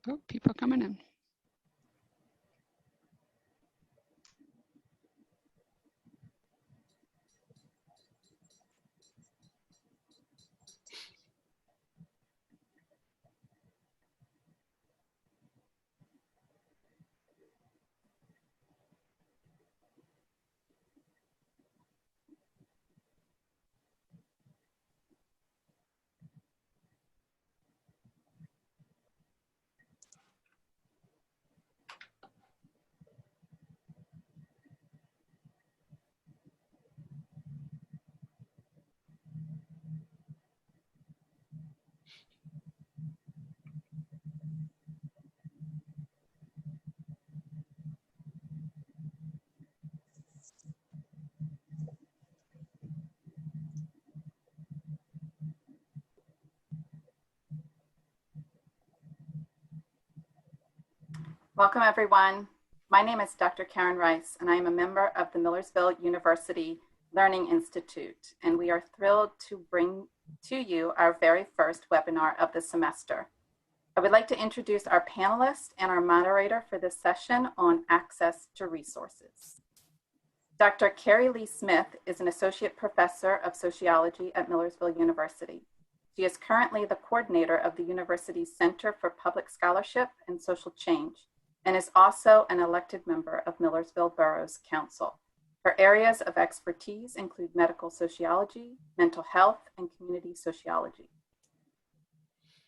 Oh, people coming in. Welcome, everyone. My name is Dr. Kathryn Krase, and I am a member of the Millersville University Learning Institute, and we are thrilled to bring to you our very first webinar of the semester. I would like to introduce our panelist and our moderator for this session on access to resources. Dr. Carrie Smith is an associate professor of sociology at Millersville University. She is currently the coordinator of the university's Center for Public Scholarship and Social Change, and is also an elected member of Millersville Borough's Council. Her areas of expertise include medical sociology, mental health, and community sociology.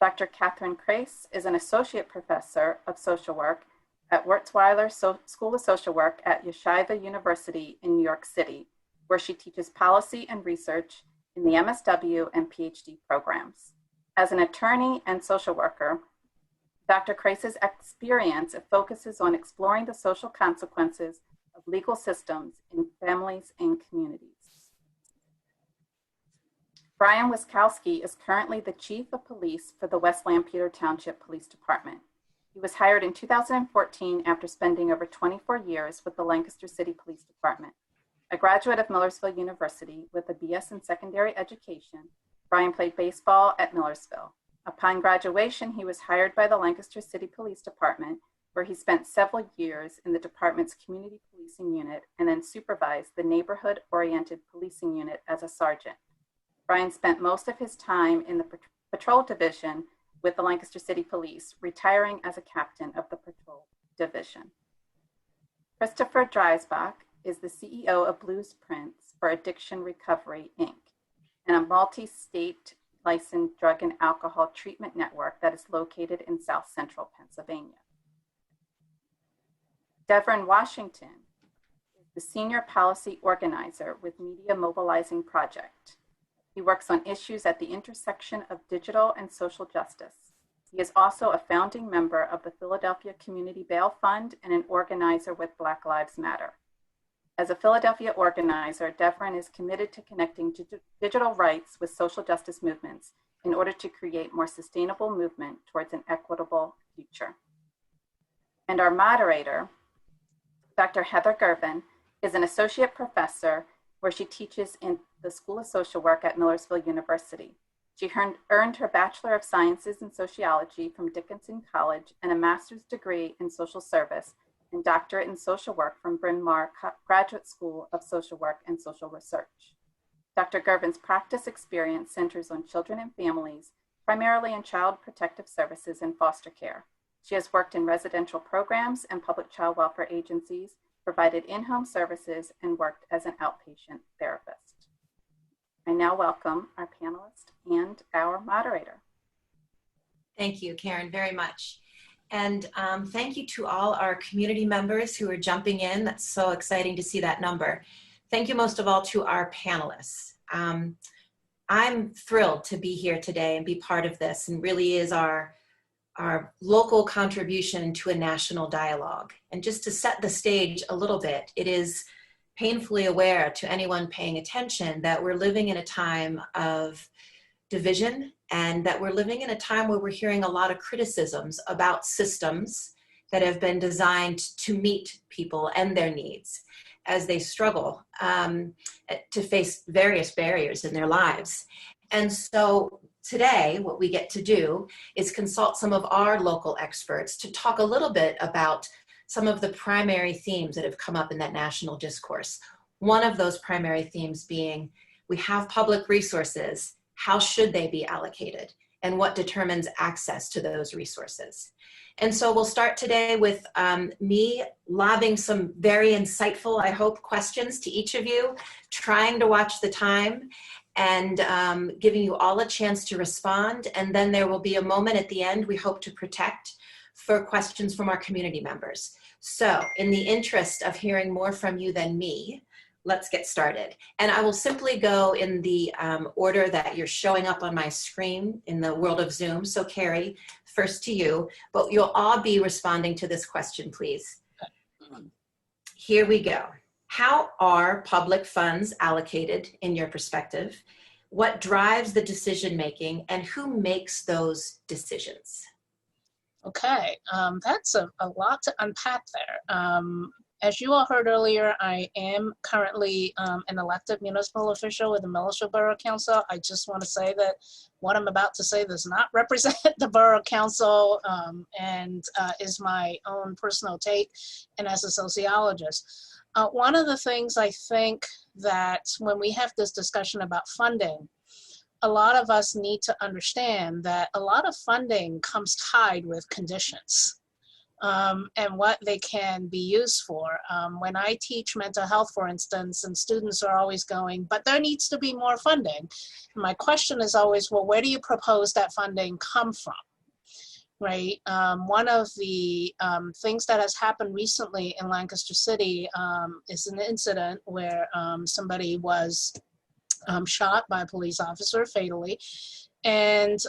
Dr. Kathryn Krase is an associate professor of social work at Wiczkowski School of Social Work at Yeshiva University in New York City, where she teaches policy and research in the MSW and PhD programs. As an attorney and social worker, Dr. Krase's experience focuses on exploring the social consequences of legal systems in families and communities. Brian Wiczkowski is currently the Chief of Police for the West Lampeter Township Police Department. He was hired in 2014 after spending over 24 years with the Lancaster City Police Department. A graduate of Millersville University with a BS in secondary education, Brian played baseball at Millersville. Upon graduation, he was hired by the Lancaster City Police Department, where he spent several years in the department's community policing unit and then supervised the neighborhood-oriented policing unit as a sergeant. Brian spent most of his time in the patrol division with the Lancaster City Police, retiring as a captain of the patrol division. Christopher Dreisbach is the CEO of Blueprints for Addiction Recovery, Inc., and a multi-state licensed drug and alcohol treatment network that is located in South Central Pennsylvania. Devren Washington is the Senior Policy Organizer with Media Mobilizing Project. He works on issues at the intersection of digital and social justice. He is also a founding member of the Philadelphia Community Bail Fund and an organizer with Black Lives Matter. As a Philadelphia organizer, Devren is committed to connecting digital rights with social justice movements in order to create more sustainable movement towards an equitable future. And our moderator, Dr. Heather Gervin, is an associate professor where she teaches in the School of Social Work at Millersville University. She earned her Bachelor of Sciences in Sociology from Dickinson College and a master's degree in social service and doctorate in social work from Bryn Mawr Graduate School of Social Work and Social Research. Dr. Gervin's practice experience centers on children and families, primarily in child protective services and foster care. She has worked in residential programs and public child welfare agencies, provided in-home services, and worked as an outpatient therapist. I now welcome our panelist and our moderator. Thank you, Karen, very much. And thank you to all our community members who are jumping in. That's so exciting to see that number. Thank you most of all to our panelists. I'm thrilled to be here today and be part of this, and really is our local contribution to a national dialogue. And just to set the stage a little bit, it is painfully aware to anyone paying attention that we're living in a time of division, and that we're living in a time where we're hearing a lot of criticisms about systems that have been designed to meet people and their needs as they struggle to face various barriers in their lives. And so today, what we get to do is consult some of our local experts to talk a little bit about some of the primary themes that have come up in that national discourse. One of those primary themes being, we have public resources, how should they be allocated? And what determines access to those resources? And so we'll start today with me lobbing some very insightful, I hope, questions to each of you, trying to watch the time, and giving you all a chance to respond. And then there will be a moment at the end we hope to protect for questions from our community members. So in the interest of hearing more from you than me, let's get started. And I will simply go in the order that you're showing up on my screen in the world of Zoom. So Carrie, first to you, but you'll all be responding to this question, please. Here we go. How are public funds allocated in your perspective? What drives the decision-making, and who makes those decisions? Okay, that's a lot to unpack there. As you all heard earlier, I am currently an elected municipal official with the Milledgeville Borough Council. I just want to say that what I'm about to say does not represent the Borough Council and is my own personal take, and as a sociologist. One of the things I think that when we have this discussion about funding, a lot of us need to understand that a lot of funding comes tied with conditions. And what they can be used for. When I teach mental health, for instance, and students are always going, but there needs to be more funding. My question is always, well, where do you propose that funding come from? Right? One of the things that has happened recently in Lancaster City is an incident where somebody was shot by a police officer fatally. And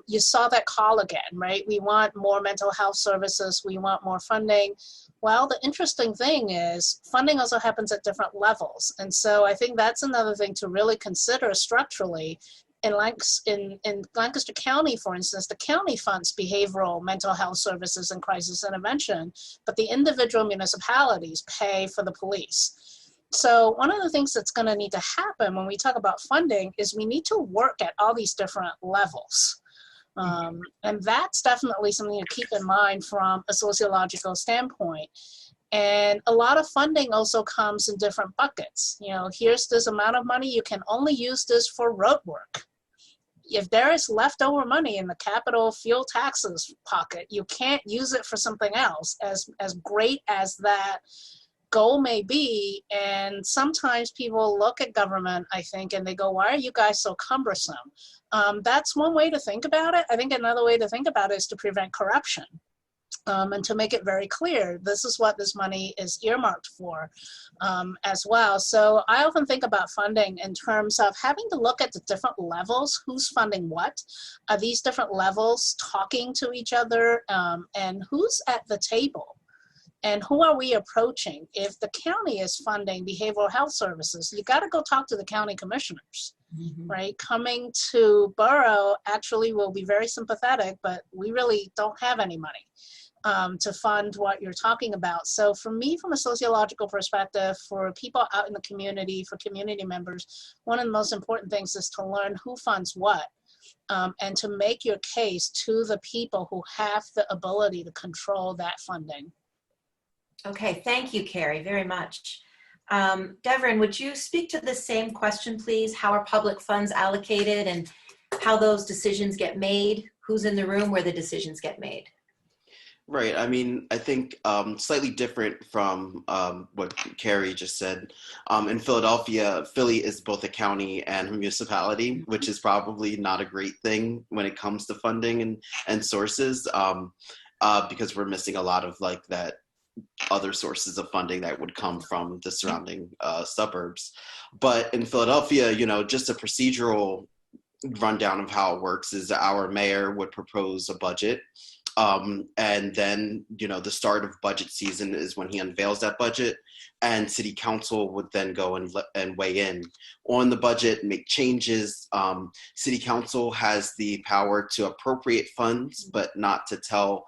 you saw that call again, right? We want more mental health services. We want more funding. Well, the interesting thing is funding also happens at different levels. And so I think that's another thing to really consider structurally. In Lancaster County, for instance, the county funds behavioral mental health services and crisis intervention, but the individual municipalities pay for the police. So one of the things that's going to need to happen when we talk about funding is we need to work at all these different levels. And that's definitely something to keep in mind from a sociological standpoint. And a lot of funding also comes in different buckets. You know, here's this amount of money, you can only use this for road work. If there is leftover money in the capital fuel taxes pocket, you can't use it for something else, as great as that goal may be. And sometimes people look at government, I think, and they go, why are you guys so cumbersome? That's one way to think about it. I think another way to think about it is to prevent corruption. And to make it very clear, this is what this money is earmarked for as well. So I often think about funding in terms of having to look at the different levels, who's funding what, are these different levels talking to each other, and who's at the table? And who are we approaching? If the county is funding behavioral health services, you got to go talk to the county commissioners, right? Coming to borough actually will be very sympathetic, but we really don't have any money to fund what you're talking about. So for me, from a sociological perspective, for people out in the community, for community members, one of the most important things is to learn who funds what, and to make your case to the people who have the ability to control that funding. Okay, thank you, Carrie, very much. Devren, would you speak to the same question, please? How are public funds allocated and how those decisions get made? Who's in the room where the decisions get made? Right. I mean, I think slightly different from what Carrie just said. In Philadelphia, Philly is both a county and a municipality, which is probably not a great thing when it comes to funding and sources, because we're missing a lot of like that other sources of funding that would come from the surrounding suburbs. But in Philadelphia, you know, just a procedural rundown of how it works is our mayor would propose a budget. And then, you know, the start of budget season is when he unveils that budget, and city council would then go and weigh in on the budget, make changes. City council has the power to appropriate funds, but not to tell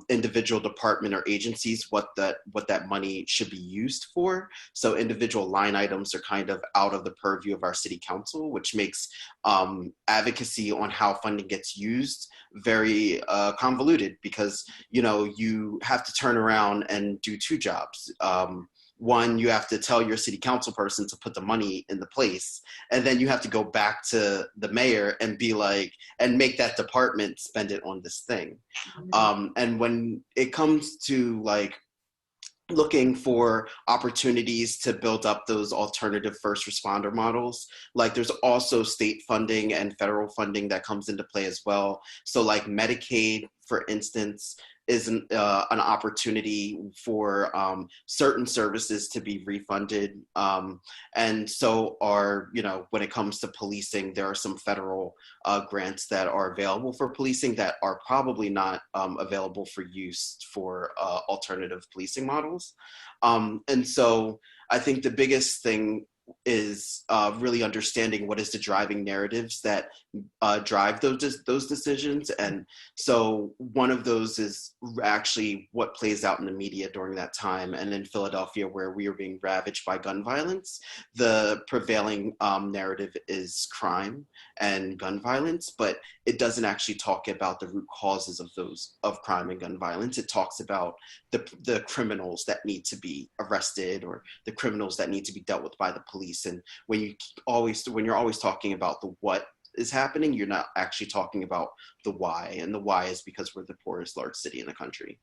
individual department or agencies what that money should be used for. So individual line items are kind of out of the purview of our city council, which makes advocacy on how funding gets used very convoluted, because you have to turn around and do two jobs. One, you have to tell your city council person to put the money in the place, and then you have to go back to the mayor and be like, and make that department spend it on this thing. And when it comes to like looking for opportunities to build up those alternative first responder models, like there's also state funding and federal funding that comes into play as well. So like Medicaid, for instance, is an opportunity for certain services to be refunded. And so when it comes to policing, there are some federal grants that are available for policing that are probably not available for use for alternative policing models. And so I think the biggest thing is really understanding what is the driving narratives that drive those decisions. And so one of those is actually what plays out in the media during that time. And in Philadelphia, where we are being ravaged by gun violence, the prevailing narrative is crime and gun violence, but it doesn't actually talk about the root causes of crime and gun violence. It talks about the criminals that need to be arrested, or the criminals that need to be dealt with by the police. And when you're always talking about the what is happening, you're not actually talking about the why. And the why is because we're the poorest large city in the country.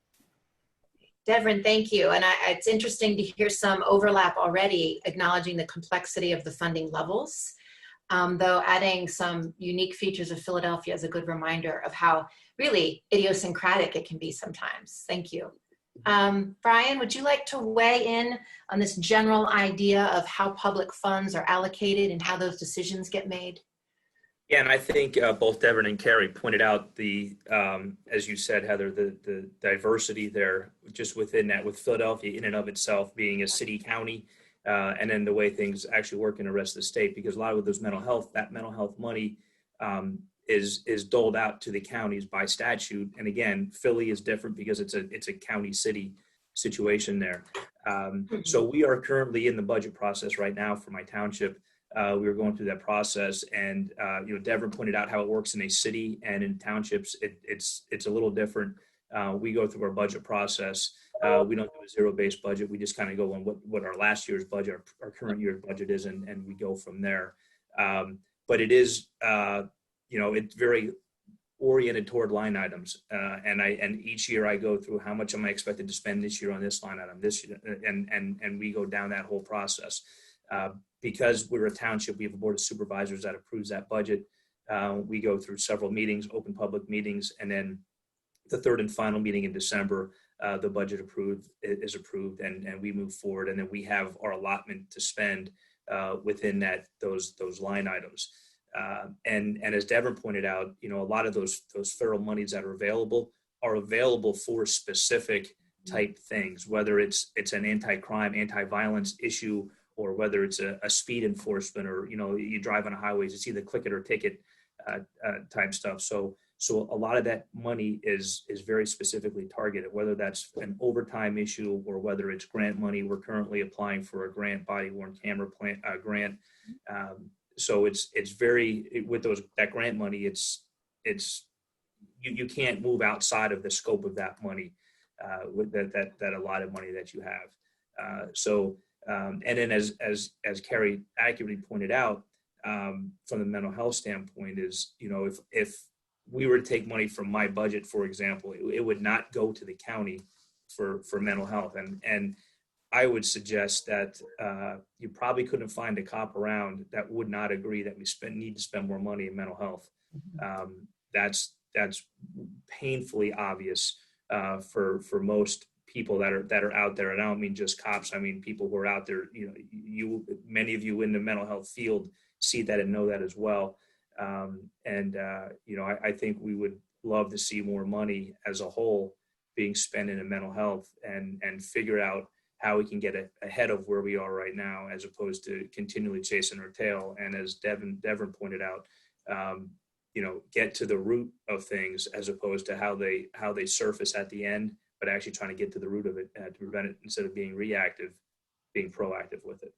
Devren, thank you. And it's interesting to hear some overlap already, acknowledging the complexity of the funding levels, though adding some unique features of Philadelphia is a good reminder of how really idiosyncratic it can be sometimes. Thank you. Brian, would you like to weigh in on this general idea of how public funds are allocated and how those decisions get made? Yeah, and I think both Devren and Carrie pointed out the, as you said, Heather, the diversity there just within that, with Philadelphia in and of itself being a city county, and then the way things actually work in the rest of the state, because a lot of those mental health money is doled out to the counties by statute. And again, Philly is different because it's a county city situation there. So we are currently in the budget process right now for my township. We were going through that process, and Devren pointed out how it works in a city and in townships. It's a little different. We go through our budget process. We don't do a zero-based budget. We just kind of go on what our last year's budget, our current year's budget is, and we go from there. But it is, it's very oriented toward line items. And each year I go through how much am I expected to spend this year on this line item, this year, and we go down that whole process. Because we're a township, we have a board of supervisors that approves that budget. We go through several meetings, open public meetings, and then the third and final meeting in December, the budget is approved, and we move forward, and then we have our allotment to spend within those line items. And as Devren pointed out, a lot of those federal monies that are available for specific type things, whether it's an anti-crime, anti-violence issue, or whether it's a speed enforcement, or you drive on the highways, it's either click it or ticket type stuff. So a lot of that money is very specifically targeted, whether that's an overtime issue or whether it's grant money. We're currently applying for a grant body-worn camera grant. So it's very, with that grant money, you can't move outside of the scope of that money, with that allotted money that you have. And then as Carrie accurately pointed out, from the mental health standpoint is, if we were to take money from my budget, for example, it would not go to the county for mental health. And I would suggest that you probably couldn't find a cop around that would not agree that we need to spend more money in mental health. That's painfully obvious for most people that are out there. And I don't mean just cops. I mean people who are out there. Many of you in the mental health field see that and know that as well. I think we would love to see more money as a whole being spent in mental health, and figure out how we can get ahead of where we are right now, as opposed to continually chasing our tail. And as Devren pointed out, get to the root of things as opposed to how they surface at the end, but actually trying to get to the root of it to prevent it instead of being reactive, being proactive with it.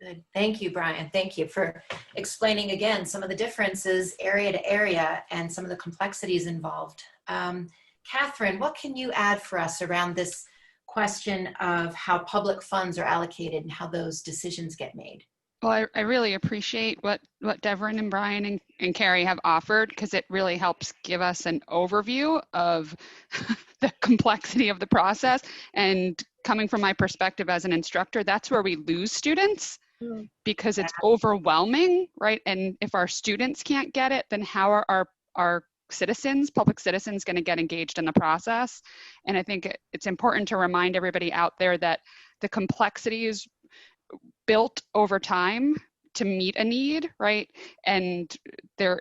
Good. Thank you, Brian. Thank you for explaining again some of the differences area to area and some of the complexities involved. Kathryn, what can you add for us around this question of how public funds are allocated and how those decisions get made? Well, I really appreciate what Devren and Brian and Carrie have offered, because it really helps give us an overview of the complexity of the process. And coming from my perspective as an instructor, that's where we lose students because it's overwhelming, right? And if our students can't get it, then how are our citizens, public citizens, going to get engaged in the process? And I think it's important to remind everybody out there that the complexity is built over time to meet a need, right? And there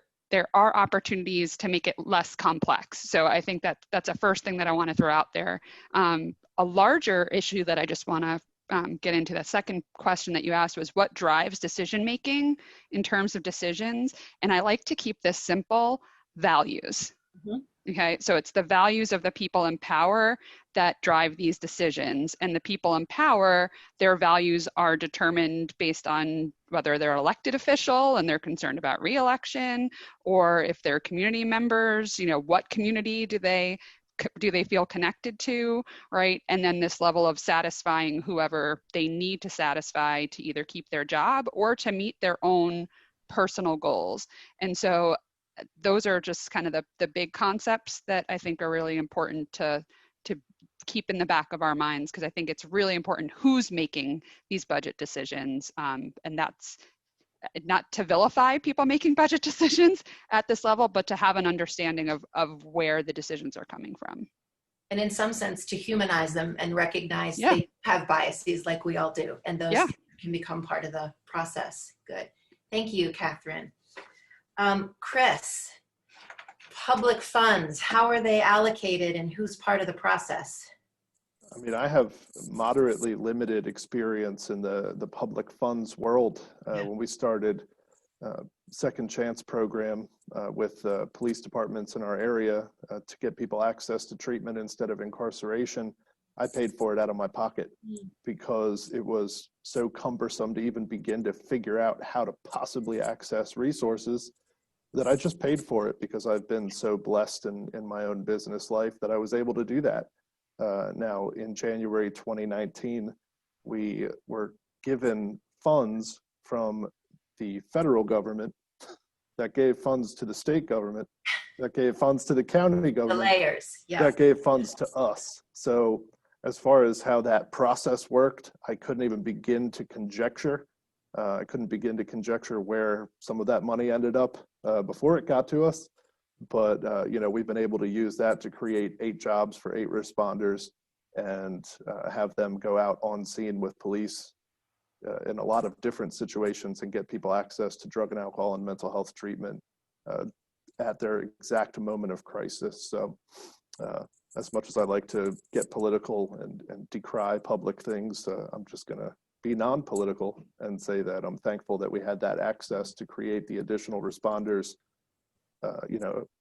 are opportunities to make it less complex. So I think that's a first thing that I want to throw out there. A larger issue that I just want to get into, the second question that you asked was what drives decision making in terms of decisions. And I like to keep this simple: values. Okay, so it's the values of the people in power that drive these decisions, and the people in power, their values are determined based on whether they're elected official and they're concerned about re-election, or if they're community members, what community do they feel connected to, right? And then this level of satisfying whoever they need to satisfy to either keep their job or to meet their own personal goals. And so those are just kind of the big concepts that I think are really important to keep in the back of our minds, because I think it's really important who's making these budget decisions. And that's not to vilify people making budget decisions at this level, but to have an understanding of where the decisions are coming from. And in some sense, to humanize them and recognize they have biases like we all do, and those can become part of the process. Good. Thank you, Kathryn. Chris, public funds, how are they allocated and who's part of the process? I mean, I have moderately limited experience in the public funds world. When we started Second Chance program with police departments in our area to get people access to treatment instead of incarceration, I paid for it out of my pocket because it was so cumbersome to even begin to figure out how to possibly access resources that I just paid for it, because I've been so blessed in my own business life that I was able to do that. Now, in January 2019, we were given funds from the federal government that gave funds to the state government, that gave funds to the county government, the layers, that gave funds to us. So as far as how that process worked, I couldn't even begin to conjecture. I couldn't begin to conjecture where some of that money ended up before it got to us. But, we've been able to use that to create 8 jobs for 8 responders and have them go out on scene with police in a lot of different situations and get people access to drug and alcohol and mental health treatment at their exact moment of crisis. So as much as I like to get political and decry public things, I'm just going to be non-political and say that I'm thankful that we had that access to create the additional responders,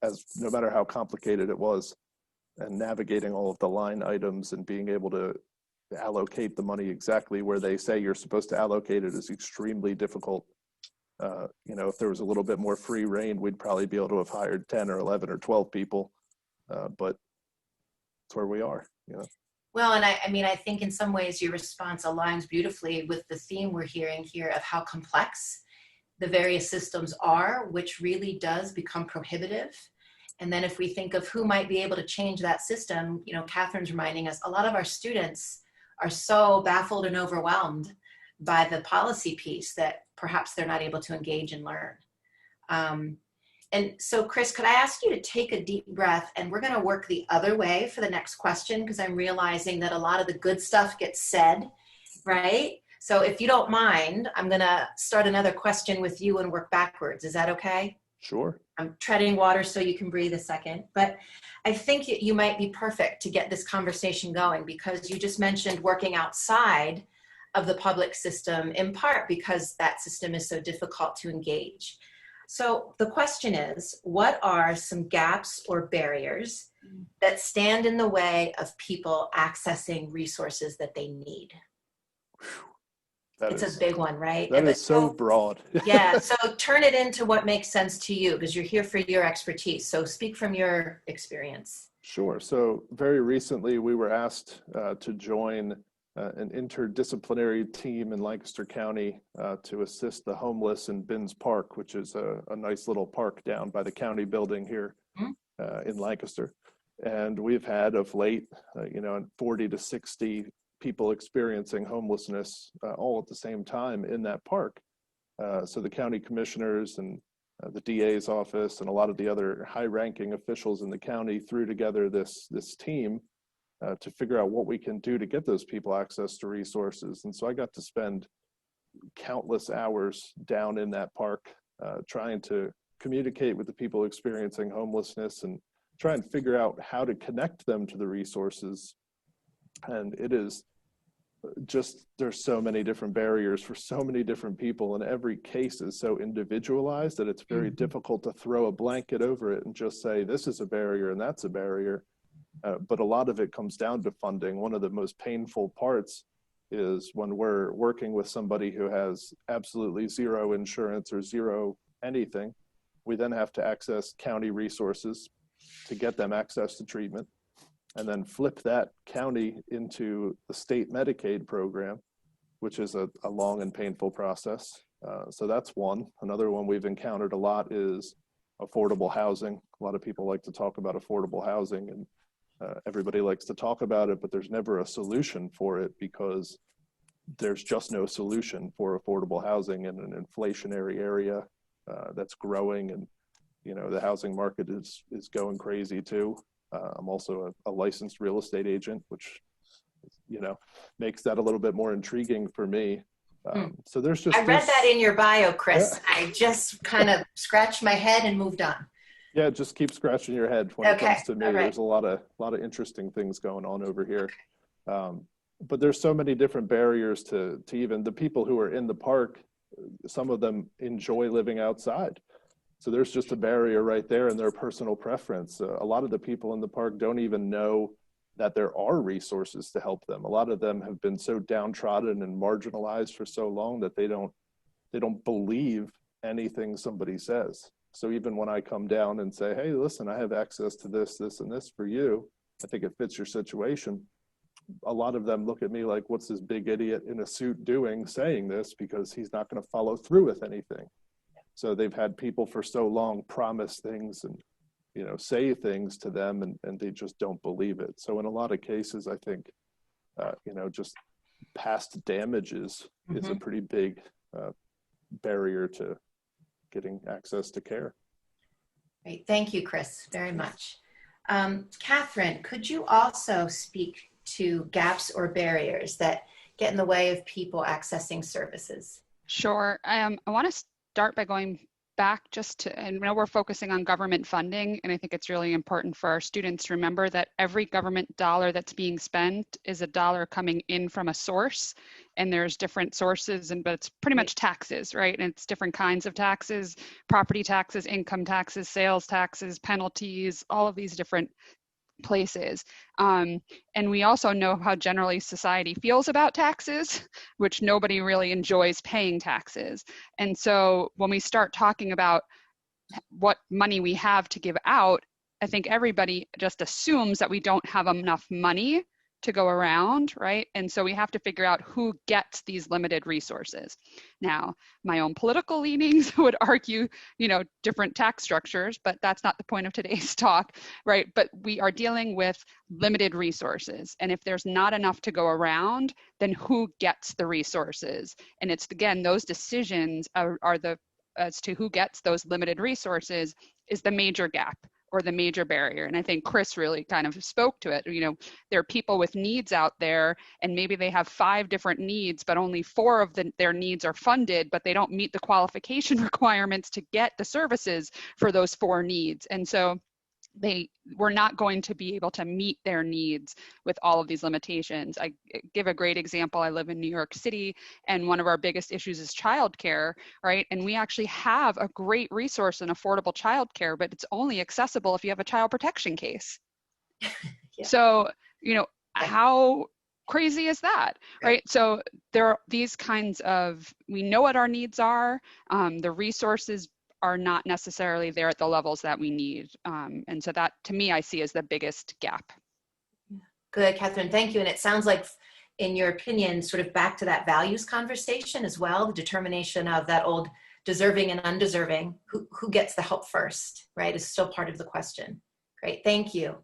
as no matter how complicated it was, and navigating all of the line items and being able to allocate the money exactly where they say you're supposed to allocate it is extremely difficult. If there was a little bit more free reign, we'd probably be able to have hired 10 or 11 or 12 people, but it's where we are, Well, and I think in some ways your response aligns beautifully with the theme we're hearing here of how complex the various systems are, which really does become prohibitive. And then if we think of who might be able to change that system, Kathryn's reminding us a lot of our students are so baffled and overwhelmed by the policy piece that perhaps they're not able to engage and learn. And so, Chris, could I ask you to take a deep breath, and we're going to work the other way for the next question, because I'm realizing that a lot of the good stuff gets said, right? So if you don't mind, I'm going to start another question with you and work backwards. Is that okay? Sure. I'm treading water so you can breathe a second. But I think you might be perfect to get this conversation going, because you just mentioned working outside of the public system, in part because that system is so difficult to engage. So the question is, what are some gaps or barriers that stand in the way of people accessing resources that they need? It's a big one, right? That is so broad. Yeah, so turn it into what makes sense to you, because you're here for your expertise. So speak from your experience. Sure. So very recently we were asked to join an interdisciplinary team in Lancaster County to assist the homeless in Binns Park, which is a nice little park down by the county building here in Lancaster. And we've had of late, 40 to 60 people experiencing homelessness all at the same time in that park. So the county commissioners and the DA's office and a lot of the other high-ranking officials in the county threw together this team to figure out what we can do to get those people access to resources. And so I got to spend countless hours down in that park trying to communicate with the people experiencing homelessness and try and figure out how to connect them to the resources. And it is just, there's so many different barriers for so many different people, and every case is so individualized that it's very difficult to throw a blanket over it and just say this is a barrier and that's a barrier. But a lot of it comes down to funding. One of the most painful parts is when we're working with somebody who has absolutely zero insurance or zero anything, we then have to access county resources to get them access to treatment, and then flip that county into the state Medicaid program, which is a long and painful process. So that's one. Another one we've encountered a lot is affordable housing. A lot of people like to talk about affordable housing, and everybody likes to talk about it, but there's never a solution for it because there's just no solution for affordable housing in an inflationary area that's growing, and the housing market is going crazy too. I'm also a licensed real estate agent, which makes that a little bit more intriguing for me. So there's just, I read that in your bio, Chris. Yeah. I just kind of scratched my head and moved on. Yeah, just keep scratching your head when it comes to me. Right. There's a lot of interesting things going on over here. But there's so many different barriers to even the people who are in the park. Some of them enjoy living outside. So there's just a barrier right there in their personal preference. A lot of the people in the park don't even know that there are resources to help them. A lot of them have been so downtrodden and marginalized for so long that they don't believe anything somebody says. So even when I come down and say, hey, listen, I have access to this, this, and this for you, I think it fits your situation, a lot of them look at me like, what's this big idiot in a suit doing saying this, because he's not going to follow through with anything. So they've had people for so long promise things and say things to them, and they just don't believe it. So in a lot of cases, I think just past damages is a pretty big barrier to getting access to care. Great. Thank you, Chris, very much. Kathryn, could you also speak to gaps or barriers that get in the way of people accessing services? Sure. I want to start by going back and now we're focusing on government funding, and I think it's really important for our students to remember that every government dollar that's being spent is a dollar coming in from a source, and there's different sources, but it's pretty much taxes, right? And it's different kinds of taxes: property taxes, income taxes, sales taxes, penalties, all of these different places. And we also know how generally society feels about taxes, which nobody really enjoys paying taxes. And so when we start talking about what money we have to give out, I think everybody just assumes that we don't have enough money to go around, right? And so we have to figure out who gets these limited resources. Now, my own political leanings would argue, different tax structures, but that's not the point of today's talk, right? But we are dealing with limited resources. And if there's not enough to go around, then who gets the resources? And it's, again, those decisions as to who gets those limited resources is the major gap or the major barrier. And I think Chris really kind of spoke to it. There are people with needs out there, and maybe they have 5 different needs, but only 4 of their needs are funded, but they don't meet the qualification requirements to get the services for those 4 needs. And so we're not going to be able to meet their needs with all of these limitations. I give a great example. I live in New York City, and one of our biggest issues is childcare, right? And we actually have a great resource in affordable childcare, but it's only accessible if you have a child protection case. Yeah. So, how crazy is that, right? So there are these kinds of, we know what our needs are. The resources are not necessarily there at the levels that we need. And so that, to me, I see as the biggest gap. Good, Kathryn, thank you. And it sounds like, in your opinion, sort of back to that values conversation as well, the determination of that old deserving and undeserving, who gets the help first, right, is still part of the question. Great, thank you.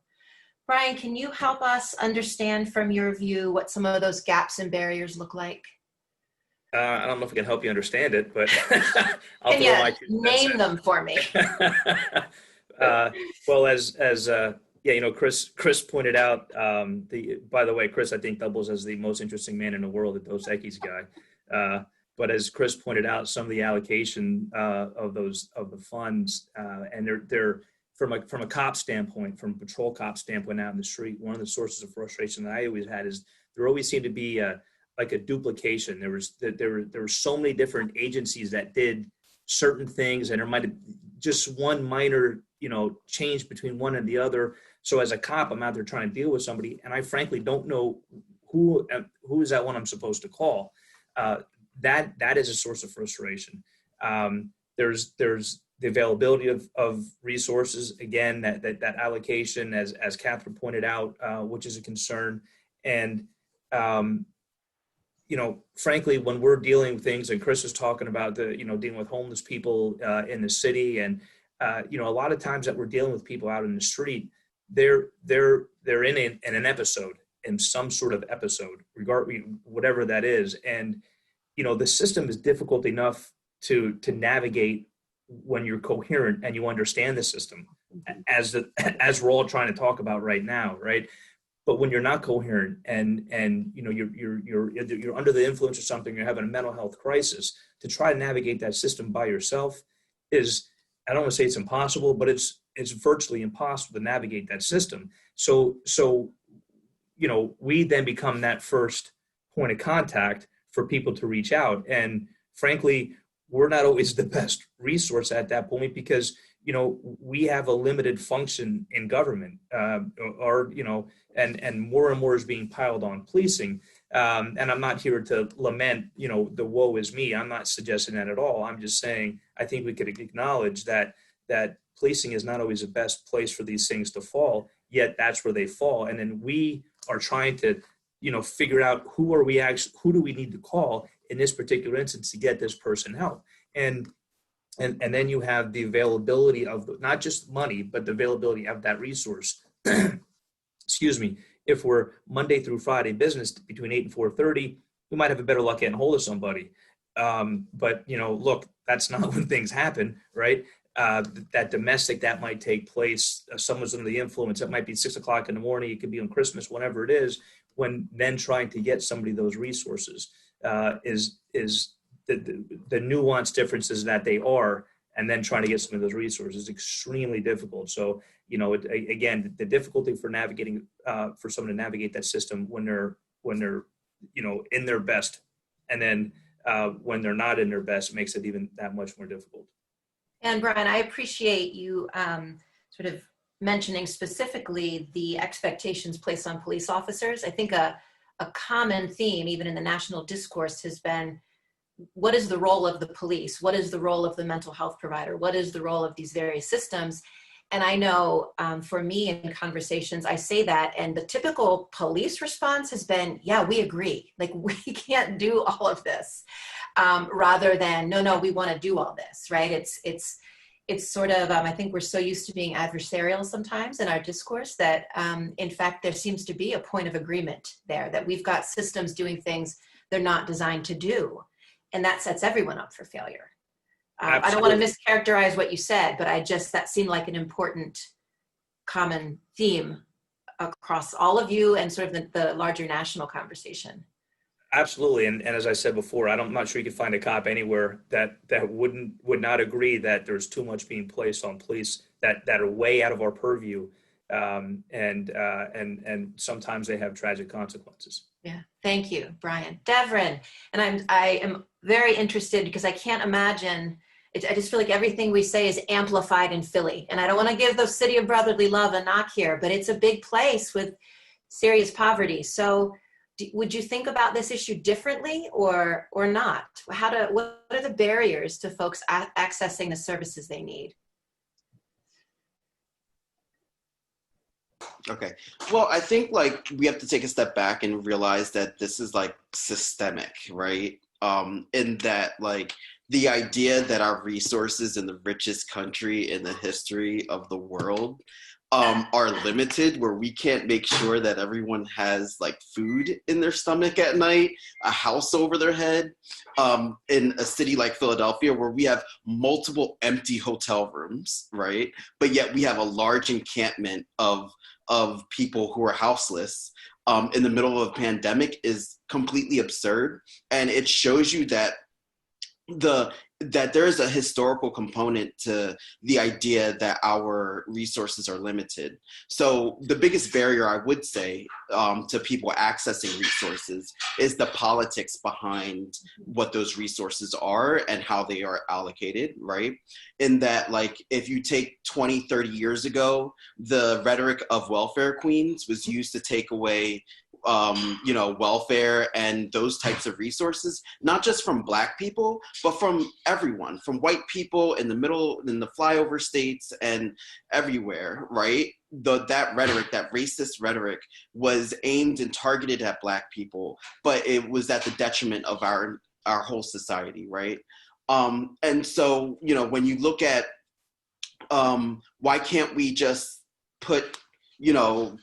Brian, can you help us understand from your view what some of those gaps and barriers look like? I don't know if I can help you understand it, but I'll Can throw my you name them for me? Well, Chris pointed out, by the way, Chris, I think doubles as the most interesting man in the world, the Dos Equis guy. But as Chris pointed out, some of the allocation of the funds, and they're from a cop standpoint, from a patrol cop standpoint out in the street, one of the sources of frustration that I always had is there always seemed to be like a duplication. There were so many different agencies that did certain things, and there might have just one minor, change between one and the other. So as a cop, I'm out there trying to deal with somebody, and I frankly don't know who is that one I'm supposed to call. That is a source of frustration. There's the availability of resources, again, that allocation, as Kathryn pointed out, which is a concern. And frankly, when we're dealing with things, and Chris was talking about dealing with homeless people in the city, and a lot of times that we're dealing with people out in the street, they're in an episode, in some sort of episode, whatever that is. And the system is difficult enough to navigate when you're coherent and you understand the system, as we're all trying to talk about right now, right? But when you're not coherent and you're under the influence of something, you're having a mental health crisis, to try to navigate that system by yourself is, I don't want to say it's impossible, but it's virtually impossible to navigate that system. So we then become that first point of contact for people to reach out. And frankly, we're not always the best resource at that point, because we have a limited function in government, and more and more is being piled on policing. And I'm not here to lament, the woe is me. I'm not suggesting that at all. I'm just saying, I think we could acknowledge that policing is not always the best place for these things to fall, yet that's where they fall. And then we are trying to, figure out who do we need to call in this particular instance to get this person help. And then you have the availability of not just money, but the availability of that resource. Excuse me. If we're Monday through Friday business between 8 and 4:30, we might have a better luck getting hold of somebody. But look, that's not when things happen, right? That domestic, that might take place. Someone's under the influence. It might be 6 o'clock in the morning. It could be on Christmas, whenever it is. When then trying to get somebody those resources is the nuanced differences that they are, and then trying to get some of those resources is extremely difficult. So, again, the difficulty for navigating, for someone to navigate that system when they're in their best, and then when they're not in their best, makes it even that much more difficult. And Brian, I appreciate you sort of mentioning specifically the expectations placed on police officers. I think a common theme, even in the national discourse, has been, what is the role of the police? What is the role of the mental health provider? What is the role of these various systems? And I know for me in conversations, I say that, and the typical police response has been, yeah, we agree. Like, we can't do all of this, rather than, no, we want to do all this, right? It's sort of, I think we're so used to being adversarial sometimes in our discourse that, in fact, there seems to be a point of agreement there, that we've got systems doing things they're not designed to do. And that sets everyone up for failure. I don't want to mischaracterize what you said, but that seemed like an important common theme across all of you and sort of the larger national conversation. Absolutely. And as I said before, I'm not sure you could find a cop anywhere that would not agree that there's too much being placed on police that are way out of our purview, and sometimes they have tragic consequences. Yeah, thank you, Brian. Devren, and I am very interested because I can't imagine. I just feel like everything we say is amplified in Philly, and I don't want to give the city of brotherly love a knock here, but it's a big place with serious poverty. So, would you think about this issue differently or not? What are the barriers to folks accessing the services they need? Okay. Well, I think like we have to take a step back and realize that this is like systemic, right? In that like the idea that our resources in the richest country in the history of the world are limited, where we can't make sure that everyone has like food in their stomach at night, a house over their head, in a city like Philadelphia, where we have multiple empty hotel rooms, right? But yet we have a large encampment of people who are houseless in the middle of a pandemic is completely absurd. And it shows you that that there is a historical component to the idea that our resources are limited. So the biggest barrier, I would say, to people accessing resources is the politics behind what those resources are and how they are allocated, right? In that, like, if you take 20, 30 years ago, the rhetoric of welfare queens was used to take away welfare and those types of resources, not just from Black people, but from everyone, from white people in the middle, in the flyover states and everywhere, right? That rhetoric, that racist rhetoric was aimed and targeted at Black people, but it was at the detriment of our whole society, right? And so, when you look at why can't we just put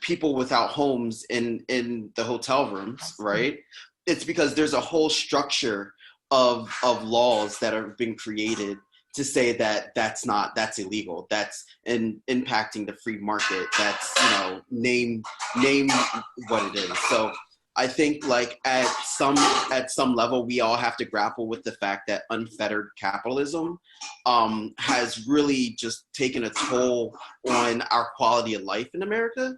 people without homes in the hotel rooms, right? It's because there's a whole structure of laws that have been created to say that that's illegal. That's impacting the free market. That's, name what it is. So I think like at some level, we all have to grapple with the fact that unfettered capitalism has really just taken a toll on our quality of life in America.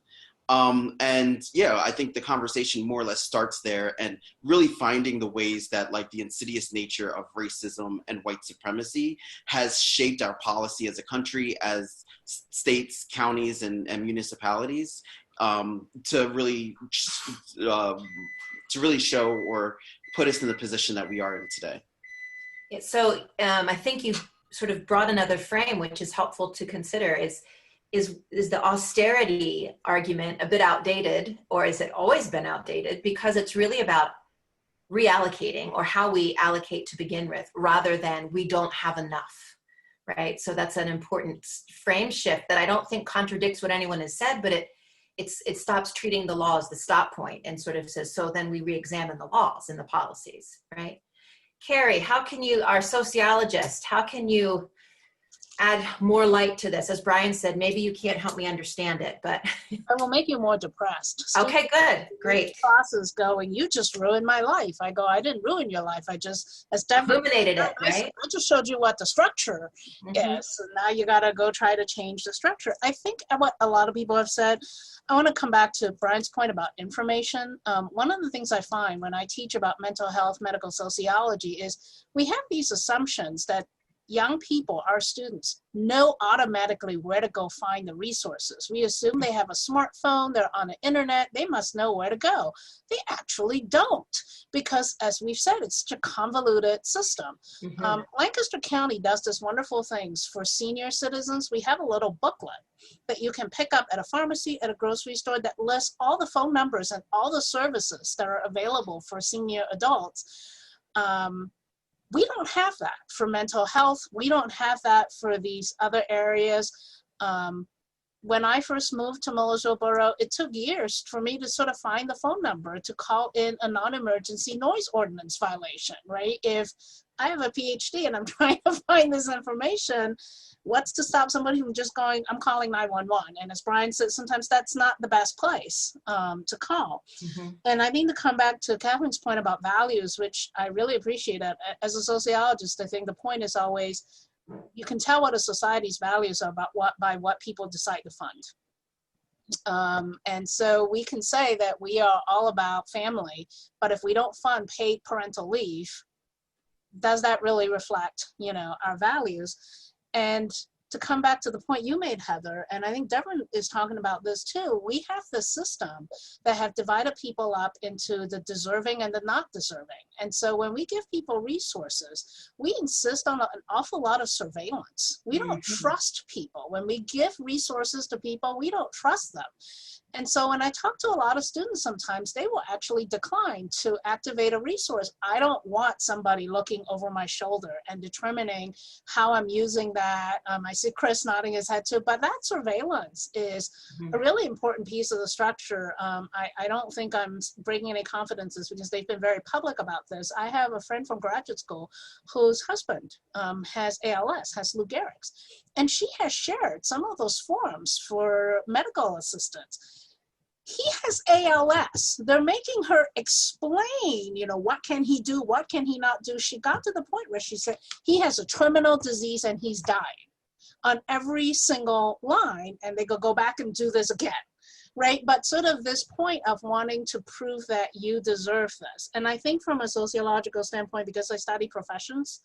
I think the conversation more or less starts there, and really finding the ways that like the insidious nature of racism and white supremacy has shaped our policy as a country, as states, counties, and municipalities. To really show or put us in the position that we are in today. So I think you sort of brought another frame, which is helpful to consider. Is the austerity argument a bit outdated, or has it always been outdated? Because it's really about reallocating, or how we allocate to begin with, rather than we don't have enough, right? So that's an important frame shift that I don't think contradicts what anyone has said, but it stops treating the law as the stop point and sort of says, so then we re-examine the laws and the policies, right? Carrie, our sociologist, how can you add more light to this? As Brian said, maybe you can't help me understand it, but. I will make you more depressed. Okay, good, great. Bosses going, you just ruined my life. I go, I didn't ruin your life. I just, as Devren illuminated it, right? I just showed you what the structure is. And now you got to go try to change the structure. I think what a lot of people have said, I want to come back to Brian's point about information. One of the things I find when I teach about mental health, medical sociology, is we have these assumptions that young people, our students, know automatically where to go find the resources. We assume they have a smartphone, they're on the internet, they must know where to go. They actually don't, because as we've said, it's such a convoluted system. Lancaster County does this wonderful things for senior citizens. We have a little booklet that you can pick up at a pharmacy, at a grocery store, that lists all the phone numbers and all the services that are available for senior adults. We don't have that for mental health. We don't have that for these other areas. When I first moved to Millersville Borough, it took years for me to sort of find the phone number to call in a non-emergency noise ordinance violation, right? If I have a PhD and I'm trying to find this information, what's to stop somebody from just going, I'm calling 911? And as Brian said, sometimes that's not the best place to call. And I think to come back to Kathryn's point about values, which I really appreciate. As a sociologist, I think the point is always you can tell what a society's values are by what people decide to fund. And so we can say that we are all about family, but if we don't fund paid parental leave, does that really reflect, our values? And to come back to the point you made, Heather, and I think Devren is talking about this too, we have this system that have divided people up into the deserving and the not deserving. And so when we give people resources, we insist on an awful lot of surveillance. We don't trust people. When we give resources to people, we don't trust them. And so when I talk to a lot of students, sometimes they will actually decline to activate a resource. I don't want somebody looking over my shoulder and determining how I'm using that. I see Chris nodding his head too, but that surveillance is a really important piece of the structure. I don't think I'm breaking any confidences because they've been very public about this. I have a friend from graduate school whose husband has ALS, has Lou Gehrig's, and she has shared some of those forms for medical assistance. He has ALS. They're making her explain, what can he do? What can he not do? She got to the point where she said, he has a terminal disease and he's dying on every single line. And they go back and do this again, right? But sort of this point of wanting to prove that you deserve this. And I think from a sociological standpoint, because I study professions,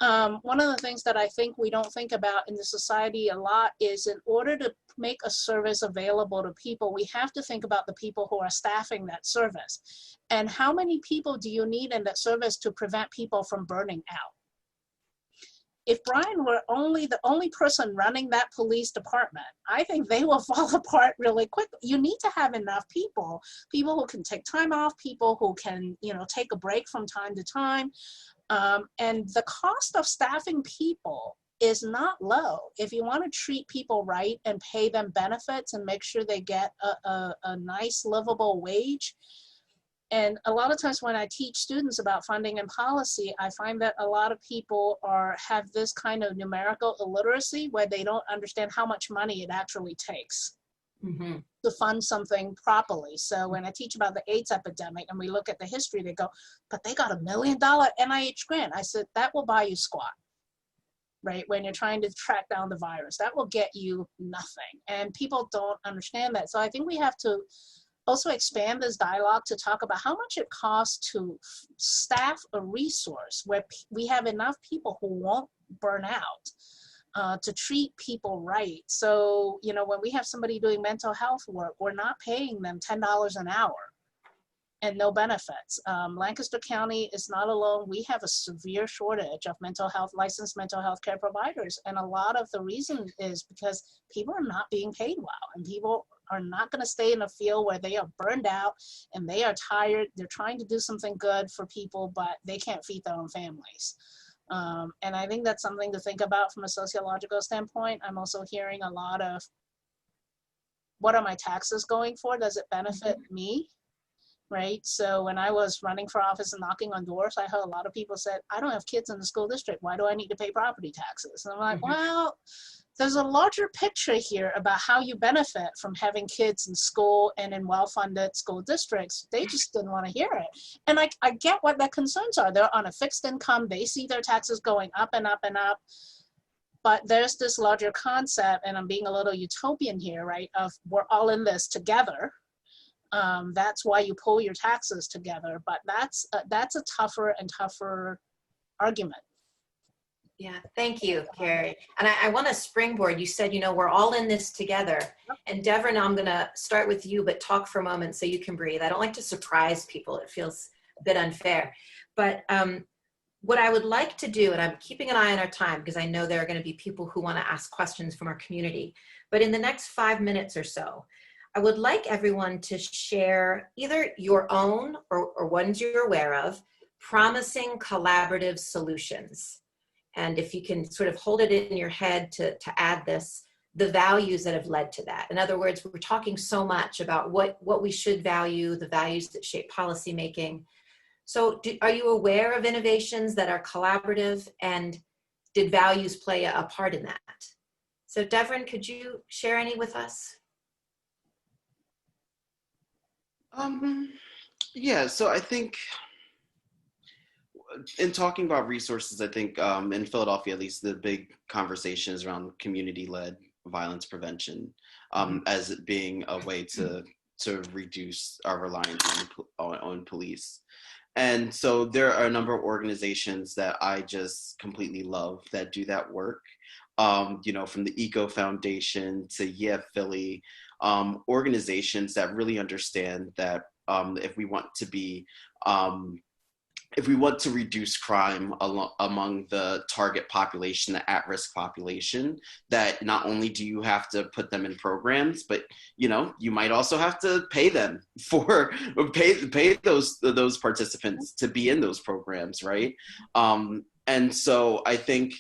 one of the things that I think we don't think about in the society a lot is in order to make a service available to people, we have to think about the people who are staffing that service. And how many people do you need in that service to prevent people from burning out? If Brian were the only person running that police department, I think they will fall apart really quickly. You need to have enough people who can take time off, people who can, take a break from time to time. And the cost of staffing people is not low. If you want to treat people right and pay them benefits and make sure they get a nice livable wage. And a lot of times when I teach students about funding and policy, I find that a lot of people have this kind of numerical illiteracy where they don't understand how much money it actually takes to fund something properly. So when I teach about the AIDS epidemic and we look at the history, they go, but they got $1 million NIH grant. I said, that will buy you squat, right? When you're trying to track down the virus, that will get you nothing. And people don't understand that. So I think we have to also expand this dialogue to talk about how much it costs to staff a resource where we have enough people who won't burn out. To treat people right. So, when we have somebody doing mental health work, we're not paying them $10 an hour and no benefits. Lancaster County is not alone. We have a severe shortage of licensed mental health care providers. And a lot of the reason is because people are not being paid well, and people are not going to stay in a field where they are burned out and they are tired. They're trying to do something good for people, but they can't feed their own families. And I think that's something to think about from a sociological standpoint. I'm also hearing a lot of, what are my taxes going for? Does it benefit me? Right? So when I was running for office and knocking on doors, I heard a lot of people said, I don't have kids in the school district. Why do I need to pay property taxes? And I'm like, well, there's a larger picture here about how you benefit from having kids in school and in well-funded school districts. They just didn't want to hear it. And I get what their concerns are. They're on a fixed income. They see their taxes going up and up and up. But there's this larger concept, and I'm being a little utopian here, right, of we're all in this together. That's why you pull your taxes together. But that's a tougher and tougher argument. Yeah, thank you, Carrie. And I want to springboard. You said, we're all in this together. And Devren, I'm going to start with you, but talk for a moment so you can breathe. I don't like to surprise people. It feels a bit unfair. But what I would like to do, and I'm keeping an eye on our time because I know there are going to be people who want to ask questions from our community. But in the next 5 minutes or so, I would like everyone to share either your own or ones you're aware of, promising collaborative solutions. And if you can sort of hold it in your head to add this, the values that have led to that. In other words, we're talking so much about what we should value, the values that shape policymaking. So are you aware of innovations that are collaborative, and did values play a part in that? So Devren, could you share any with us? Yeah, so I think in talking about resources, I think in Philadelphia, at least, the big conversation is around community-led violence prevention as it being a way to reduce our reliance on police. And so there are a number of organizations that I just completely love that do that work. You know, from the Eco Foundation to Yeah Philly, organizations that really understand that if we want to reduce crime among the target population, the at-risk population, that not only do you have to put them in programs, but you know, you might also have to pay them pay those participants to be in those programs, right? And so I think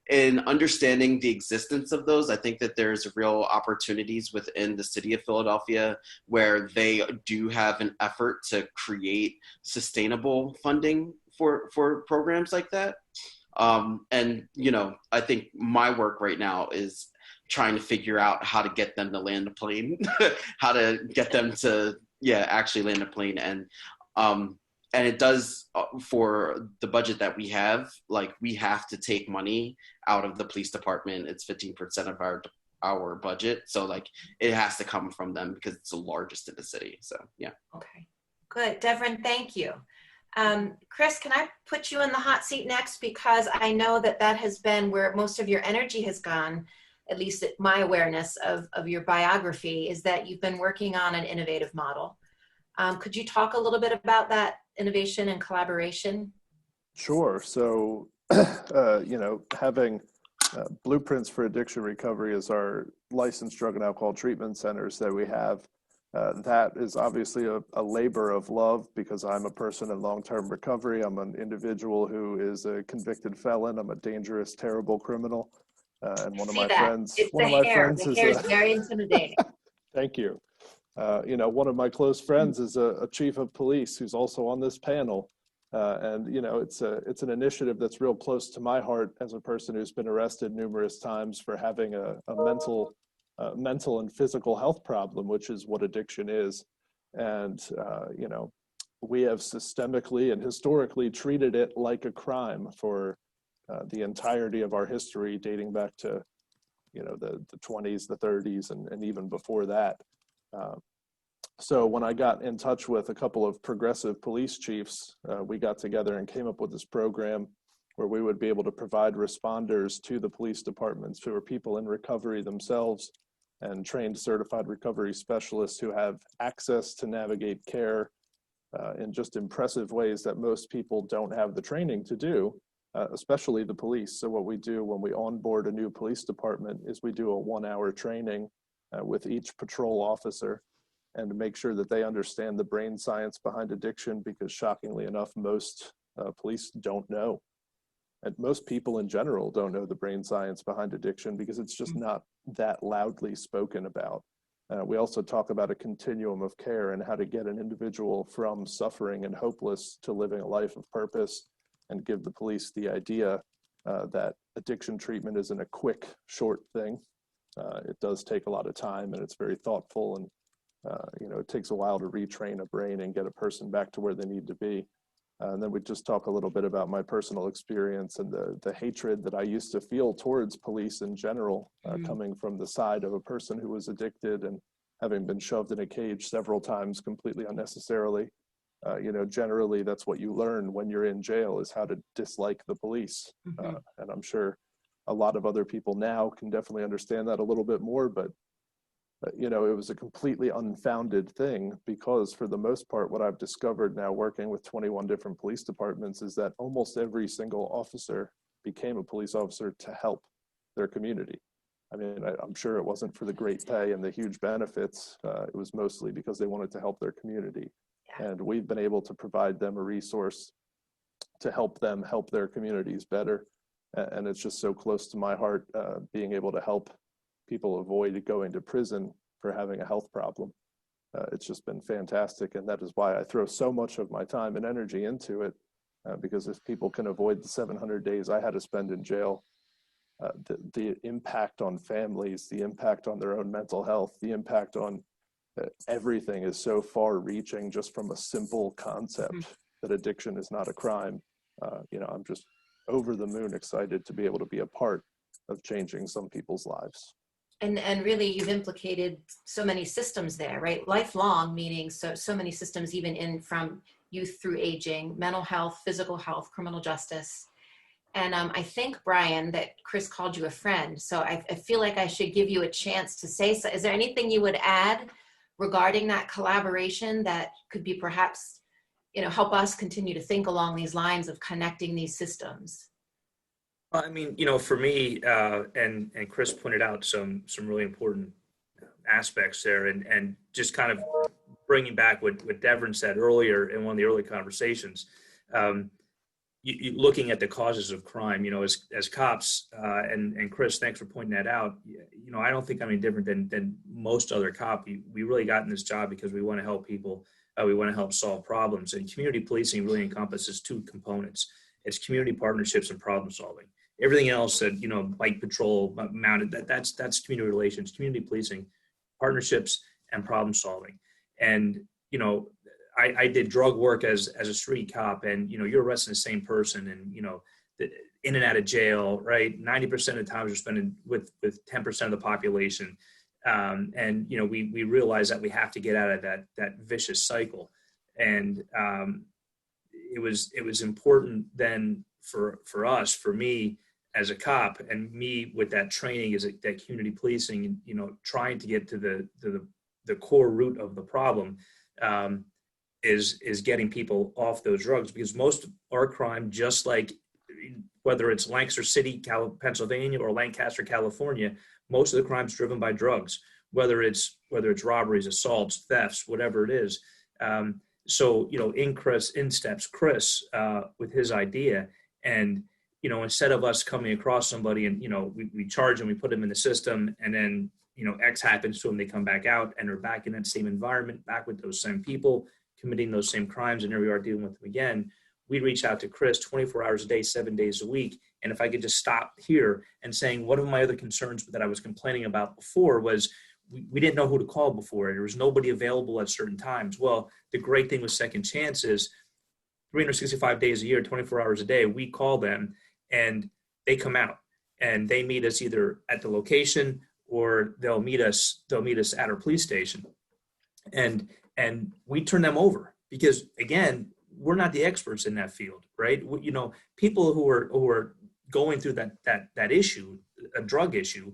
in understanding the existence of those, I think that there's real opportunities within the city of Philadelphia where they do have an effort to create sustainable funding for programs like that. And, you know, I think my work right now is trying to figure out how to get them to land a plane, how to get them to, actually land a plane. And it does, for the budget that we have, like we have to take money out of the police department. It's 15% of our budget. So like it has to come from them because it's the largest in the city. So yeah. Okay, good. Devren, thank you. Chris, can I put you in the hot seat next? Because I know that has been where most of your energy has gone, at least my awareness of your biography is that you've been working on an innovative model. Could you talk a little bit about that innovation and collaboration? Sure. So, you know, having Blueprints for Addiction Recovery as our licensed drug and alcohol treatment centers that we have, that is obviously a labor of love because I'm a person in long-term recovery. I'm an individual who is a convicted felon. I'm a dangerous, terrible criminal. And one of my friends, the hair is very intimidating. Thank you. You know, one of my close friends is a chief of police who's also on this panel. And, you know, it's an initiative that's real close to my heart as a person who's been arrested numerous times for having a mental and physical health problem, which is what addiction is. And, you know, we have systemically and historically treated it like a crime for the entirety of our history, dating back to, you know, the 20s, the 30s, and even before that. So when I got in touch with a couple of progressive police chiefs, we got together and came up with this program where we would be able to provide responders to the police departments who are people in recovery themselves and trained certified recovery specialists who have access to navigate care in just impressive ways that most people don't have the training to do, especially the police. So what we do when we onboard a new police department is we do a 1-hour training with each patrol officer and to make sure that they understand the brain science behind addiction, because shockingly enough, most police don't know. And most people in general don't know the brain science behind addiction because it's just not that loudly spoken about. We also talk about a continuum of care and how to get an individual from suffering and hopeless to living a life of purpose, and give the police the idea that addiction treatment isn't a quick, short thing. It does take a lot of time and it's very thoughtful, and you know, it takes a while to retrain a brain and get a person back to where they need to be. And then we just talk a little bit about my personal experience and the hatred that I used to feel towards police in general, coming from the side of a person who was addicted and having been shoved in a cage several times completely unnecessarily. You know, generally that's what you learn when you're in jail, is how to dislike the police. And I'm sure a lot of other people now can definitely understand that a little bit more, but you know, it was a completely unfounded thing, because for the most part, what I've discovered now working with 21 different police departments is that almost every single officer became a police officer to help their community. I mean, I'm sure it wasn't for the great pay and the huge benefits. It was mostly because they wanted to help their community. And we've been able to provide them a resource to help them help their communities better. And it's just so close to my heart, being able to help people avoid going to prison for having a health problem. It's just been fantastic. And that is why I throw so much of my time and energy into it, because if people can avoid the 700 days I had to spend in jail, the impact on families, the impact on their own mental health, the impact on everything is so far reaching, just from a simple concept that addiction is not a crime. I'm just over the moon excited to be able to be a part of changing some people's lives. And really, you've implicated so many systems there, right? Lifelong, meaning so many systems, even in from youth through aging, mental health, physical health, criminal justice. And I think, Brian, that Chris called you a friend. So I feel like I should give you a chance to say so. Is there anything you would add regarding that collaboration that could be perhaps, help us continue to think along these lines of connecting these systems? Well, I mean, for me, and Chris pointed out some really important aspects there, and just kind of bringing back what Devren said earlier in one of the early conversations, you looking at the causes of crime, as cops, and Chris, thanks for pointing that out. I don't think I'm any different than most other cops. We really got in this job because we want to help people. We want to help solve problems, and community policing really encompasses two components. It's community partnerships and problem solving. Everything else that, bike patrol, mounted, that's community relations, community policing, partnerships, and problem solving. And, I did drug work as a street cop, and, you're arresting the same person and, in and out of jail, right? 90% of the time you're spending with 10% of the population. And, we realize that we have to get out of that vicious cycle. And it was important then for us, for me, as a cop, and me with that training is that community policing, trying to get to the core root of the problem, is getting people off those drugs, because most of our crime, just like whether it's Lancaster City, Pennsylvania, or Lancaster, California, most of the crime's driven by drugs, whether it's robberies, assaults, thefts, whatever it is. So, in steps Chris with his idea, and instead of us coming across somebody and, we charge them, we put them in the system, and then, X happens to them, they come back out and are back in that same environment, back with those same people, committing those same crimes, and here we are dealing with them again. We reach out to Chris 24 hours a day, 7 days a week. And if I could just stop here and saying, one of my other concerns that I was complaining about before was we didn't know who to call before. There was nobody available at certain times. Well, the great thing with Second Chance is 365 days a year, 24 hours a day, we call them and they come out and they meet us either at the location or they'll meet us at our police station. And we turn them over because, again, we're not the experts in that field, right? People who are going through that issue, a drug issue,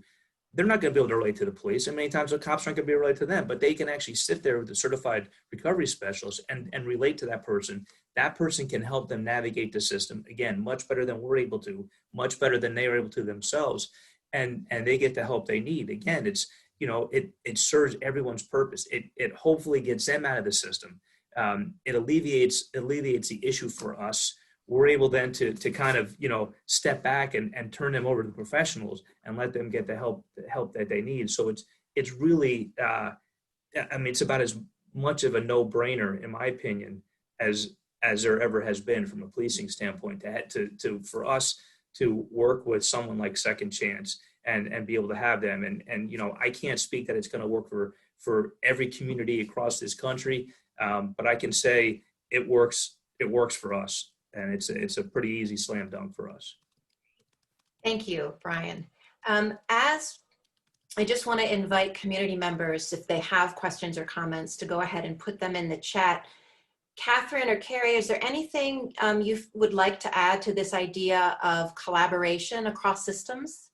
they're not going to be able to relate to the police. And many times the cops aren't going to be able to relate to them, but they can actually sit there with a certified recovery specialist and relate to that person. That person can help them navigate the system, again, much better than we're able to, much better than they are able to themselves. And they get the help they need. Again, it's, it serves everyone's purpose. It hopefully gets them out of the system. It alleviates the issue for us. We're able then to kind of, step back and turn them over to the professionals and let them get the help that they need. So it's really, it's about as much of a no-brainer, in my opinion, as there ever has been from a policing standpoint to for us to work with someone like Second Chance and be able to have them. And I can't speak that it's going to work for every community across this country, but I can say it works for us. And it's a pretty easy slam dunk for us. Thank you, Brian. As I just want to invite community members, if they have questions or comments, to go ahead and put them in the chat. Kathryn or Carrie, is there anything you would like to add to this idea of collaboration across systems?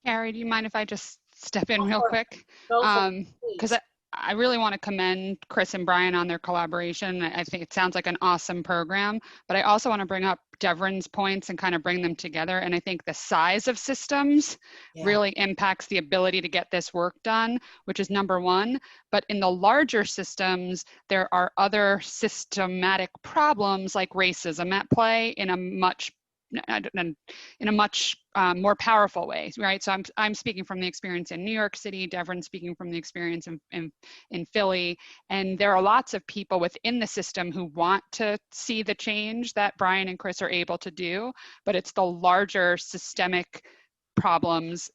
Carrie, do you mind if I just step in real quick? Because I really want to commend Chris and Brian on their collaboration. I think it sounds like an awesome program, but I also want to bring up Devren's points and kind of bring them together. And I think the size of systems really impacts the ability to get this work done, which is number one. But in the larger systems, there are other systematic problems like racism at play in a much more powerful way, right? So I'm speaking from the experience in New York City, Devren speaking from the experience in Philly, and there are lots of people within the system who want to see the change that Brian and Chris are able to do, but it's the larger systemic problems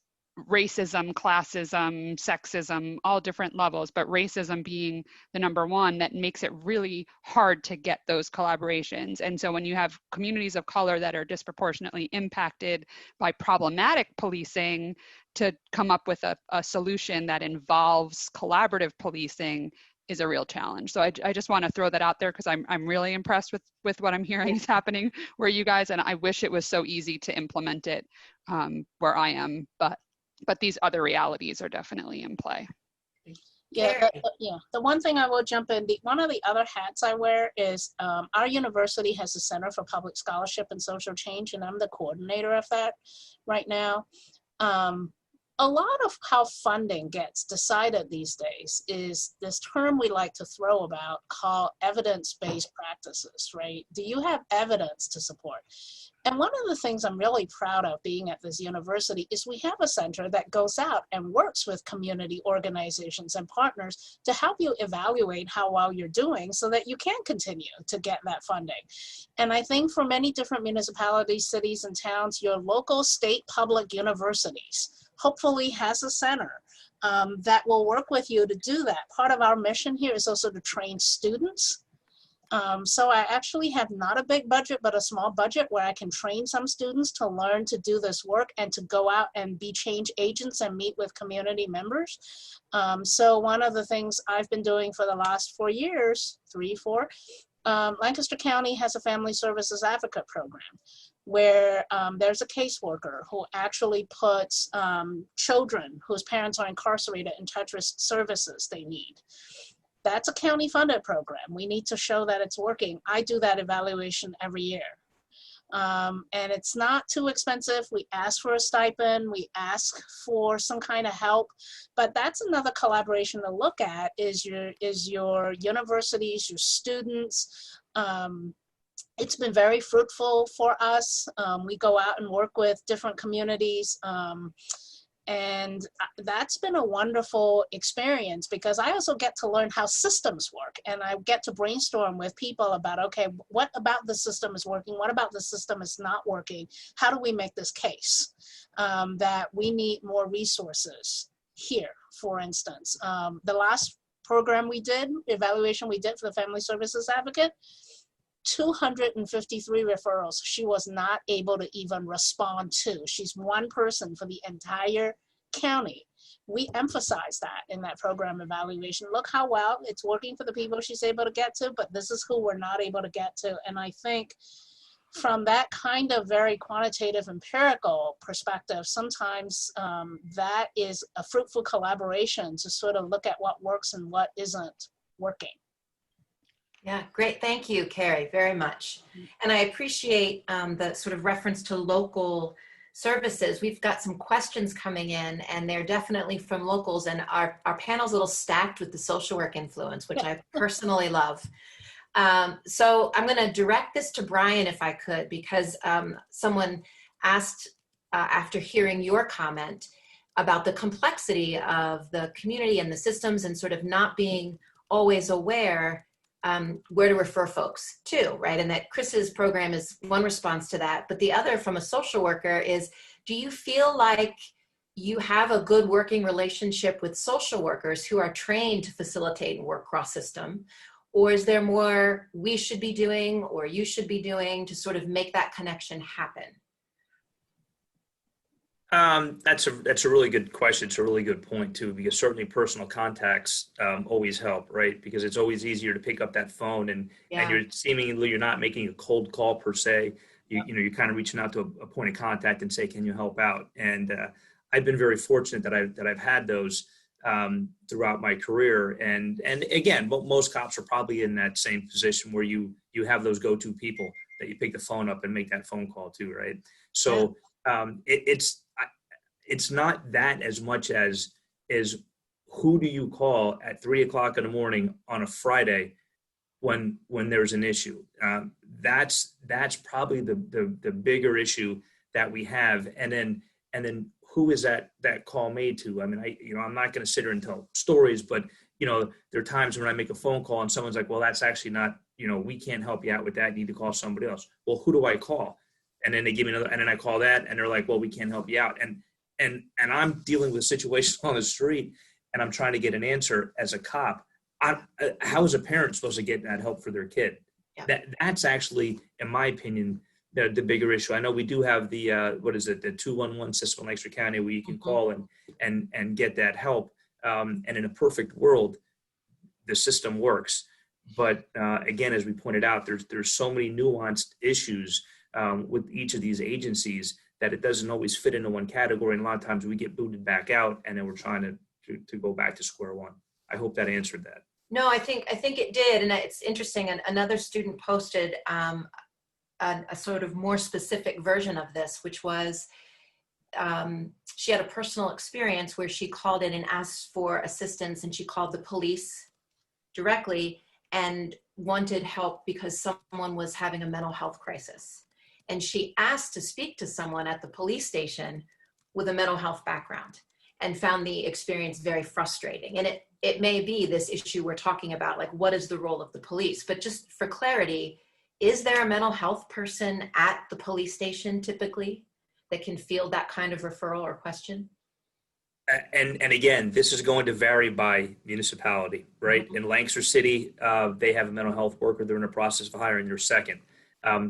racism, classism, sexism, all different levels, but racism being the number one that makes it really hard to get those collaborations. And so when you have communities of color that are disproportionately impacted by problematic policing, to come up with a solution that involves collaborative policing is a real challenge. So I just want to throw that out there because I'm really impressed with what I'm hearing is happening where you guys, and I wish it was so easy to implement it where I am, but these other realities are definitely in play. Yeah, the one thing I will jump in, one of the other hats I wear is our university has a Center for Public Scholarship and Social Change, and I'm the coordinator of that right now. A lot of how funding gets decided these days is this term we like to throw about called evidence-based practices, right? Do you have evidence to support? And one of the things I'm really proud of being at this university is we have a center that goes out and works with community organizations and partners to help you evaluate how well you're doing so that you can continue to get that funding. And I think for many different municipalities, cities, and towns, your local state public universities hopefully has a center that will work with you to do that. Part of our mission here is also to train students. So I actually have not a big budget, but a small budget where I can train some students to learn to do this work and to go out and be change agents and meet with community members. So one of the things I've been doing for the last 4 years, 4, Lancaster County has a family services advocate program where there's a caseworker who actually puts children whose parents are incarcerated in touch with services they need. That's a county funded program. We need to show that it's working. I do that evaluation every year. And it's not too expensive. We ask for a stipend, we ask for some kind of help, but that's another collaboration to look at is your universities, your students. It's been very fruitful for us. We go out and work with different communities. And that's been a wonderful experience because I also get to learn how systems work and I get to brainstorm with people about, okay, what about the system is working? What about the system is not working? How do we make this case that we need more resources here, for instance? The last program we did, evaluation we did for the Family Services Advocate, 253 referrals she was not able to even respond to. She's one person for the entire county. We emphasize that in that program evaluation. Look how well it's working for the people she's able to get to, but this is who we're not able to get to. And I think from that kind of very quantitative empirical perspective, sometimes that is a fruitful collaboration to sort of look at what works and what isn't working. Yeah, great. Thank you, Carrie, very much. And I appreciate the sort of reference to local services. We've got some questions coming in and they're definitely from locals, and our panel's a little stacked with the social work influence, which I personally love. So I'm going to direct this to Brian if I could, because someone asked after hearing your comment about the complexity of the community and the systems and sort of not being always aware where to refer folks to, right? And that Chris's program is one response to that. But the other from a social worker is, do you feel like you have a good working relationship with social workers who are trained to facilitate and work cross-system? Or is there more we should be doing or you should be doing to sort of make that connection happen? That's a really good question. It's a really good point too, because certainly personal contacts always help, right? Because it's always easier to pick up that phone and you're not making a cold call per se. You're kind of reaching out to a point of contact and say, can you help out? And I've been very fortunate that I've had those throughout my career. And again, most cops are probably in that same position where you have those go-to people that you pick the phone up and make that phone call to, right? So it's not that as much as who do you call at 3 o'clock in the morning on a Friday when there's an issue. That's probably the bigger issue that we have. And then who is that call made to? I mean, I'm not going to sit here and tell stories, but there are times when I make a phone call and someone's like, well, that's actually not, we can't help you out with that. You need to call somebody else. Well, who do I call? And then they give me another, and then I call that and they're like, well, we can't help you out. And and I'm dealing with situations on the street, and I'm trying to get an answer as a cop. How is a parent supposed to get that help for their kid? Yeah. That's actually, in my opinion, the bigger issue. I know we do have the the 211 system in Lancaster County where you can call and get that help. And in a perfect world, the system works. But again, as we pointed out, there's so many nuanced issues with each of these agencies that it doesn't always fit into one category. And a lot of times we get booted back out, and then we're trying to go back to square one. I hope that answered that. No, I think it did, and it's interesting. And another student posted a sort of more specific version of this, which was she had a personal experience where she called in and asked for assistance, and she called the police directly and wanted help because someone was having a mental health crisis. And she asked to speak to someone at the police station with a mental health background, and found the experience very frustrating. And it may be this issue we're talking about, like, what is the role of the police? But just for clarity, is there a mental health person at the police station typically that can field that kind of referral or question? And again, this is going to vary by municipality, right? In Lancaster City, they have a mental health worker. They're in the process of hiring their second.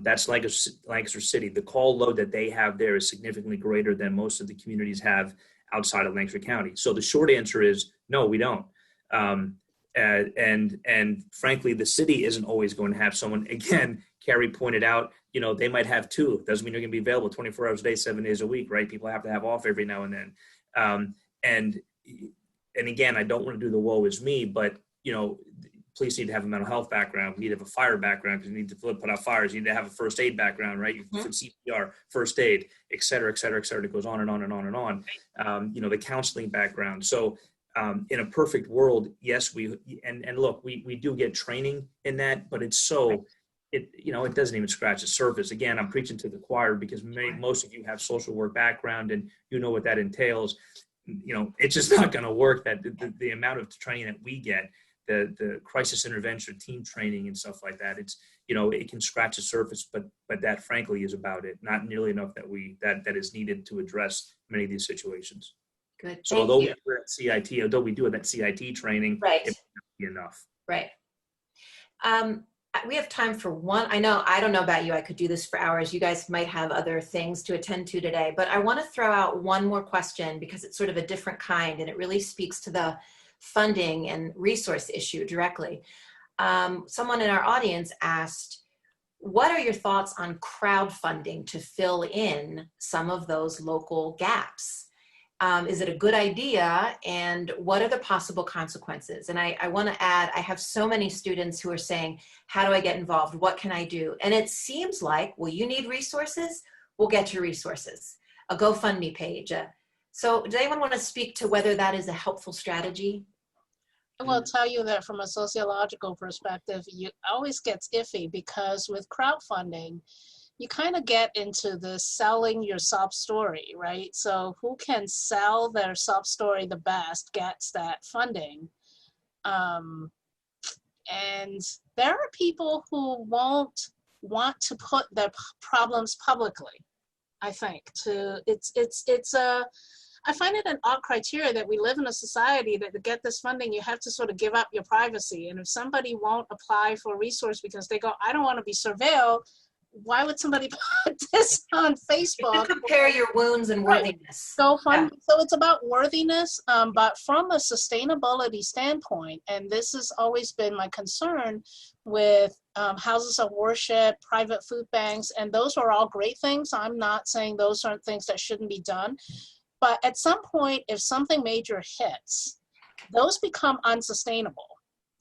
That's Lancaster City. The call load that they have there is significantly greater than most of the communities have outside of Lancaster County. So the short answer is no, we don't. And frankly, the city isn't always going to have someone. Again, Carrie pointed out, they might have two. Doesn't mean they're going to be available 24 hours a day, 7 days a week, right? People have to have off every now and then. And again, I don't want to do the woe is me, but police need to have a mental health background. We need to have a fire background because you need to put out fires. You need to have a first aid background, right? You can CPR, first aid, et cetera, et cetera, et cetera. It goes on and on and on and on. The counseling background. So in a perfect world, yes, and look, we do get training in that, but it's so, it doesn't even scratch the surface. Again, I'm preaching to the choir because most of you have social work background and you know what that entails. It's just not going to work. That the amount of training that we get, the crisis intervention team training and stuff like that, it's it can scratch the surface, but that frankly is about it. Not nearly enough that is needed to address many of these situations. Good. So although we're at CIT, although we do have that CIT training, right, it won't be enough. Right. We have time for one. I don't know about you. I could do this for hours. You guys might have other things to attend to today, but I want to throw out one more question because it's sort of a different kind and it really speaks to the funding and resource issue directly. Someone in our audience asked, what are your thoughts on crowdfunding to fill in some of those local gaps? Is it a good idea? And what are the possible consequences? And I want to add, I have so many students who are saying, how do I get involved? What can I do? And it seems like, well, you need resources? We'll get you resources. A GoFundMe page. So does anyone want to speak to whether that is a helpful strategy? I will tell you that from a sociological perspective, it always gets iffy because with crowdfunding, you kind of get into the selling your sob story, right? So who can sell their sob story the best gets that funding. And there are people who won't want to put their problems publicly, I think. I find it an odd criteria that we live in a society that to get this funding, you have to sort of give up your privacy. And if somebody won't apply for a resource because they go, I don't want to be surveilled, why would somebody put this on Facebook? You compare your wounds and worthiness. So fun. Yeah. So it's about worthiness, but from a sustainability standpoint, and this has always been my concern with houses of worship, private food banks, and those are all great things. I'm not saying those aren't things that shouldn't be done. But at some point, if something major hits, those become unsustainable.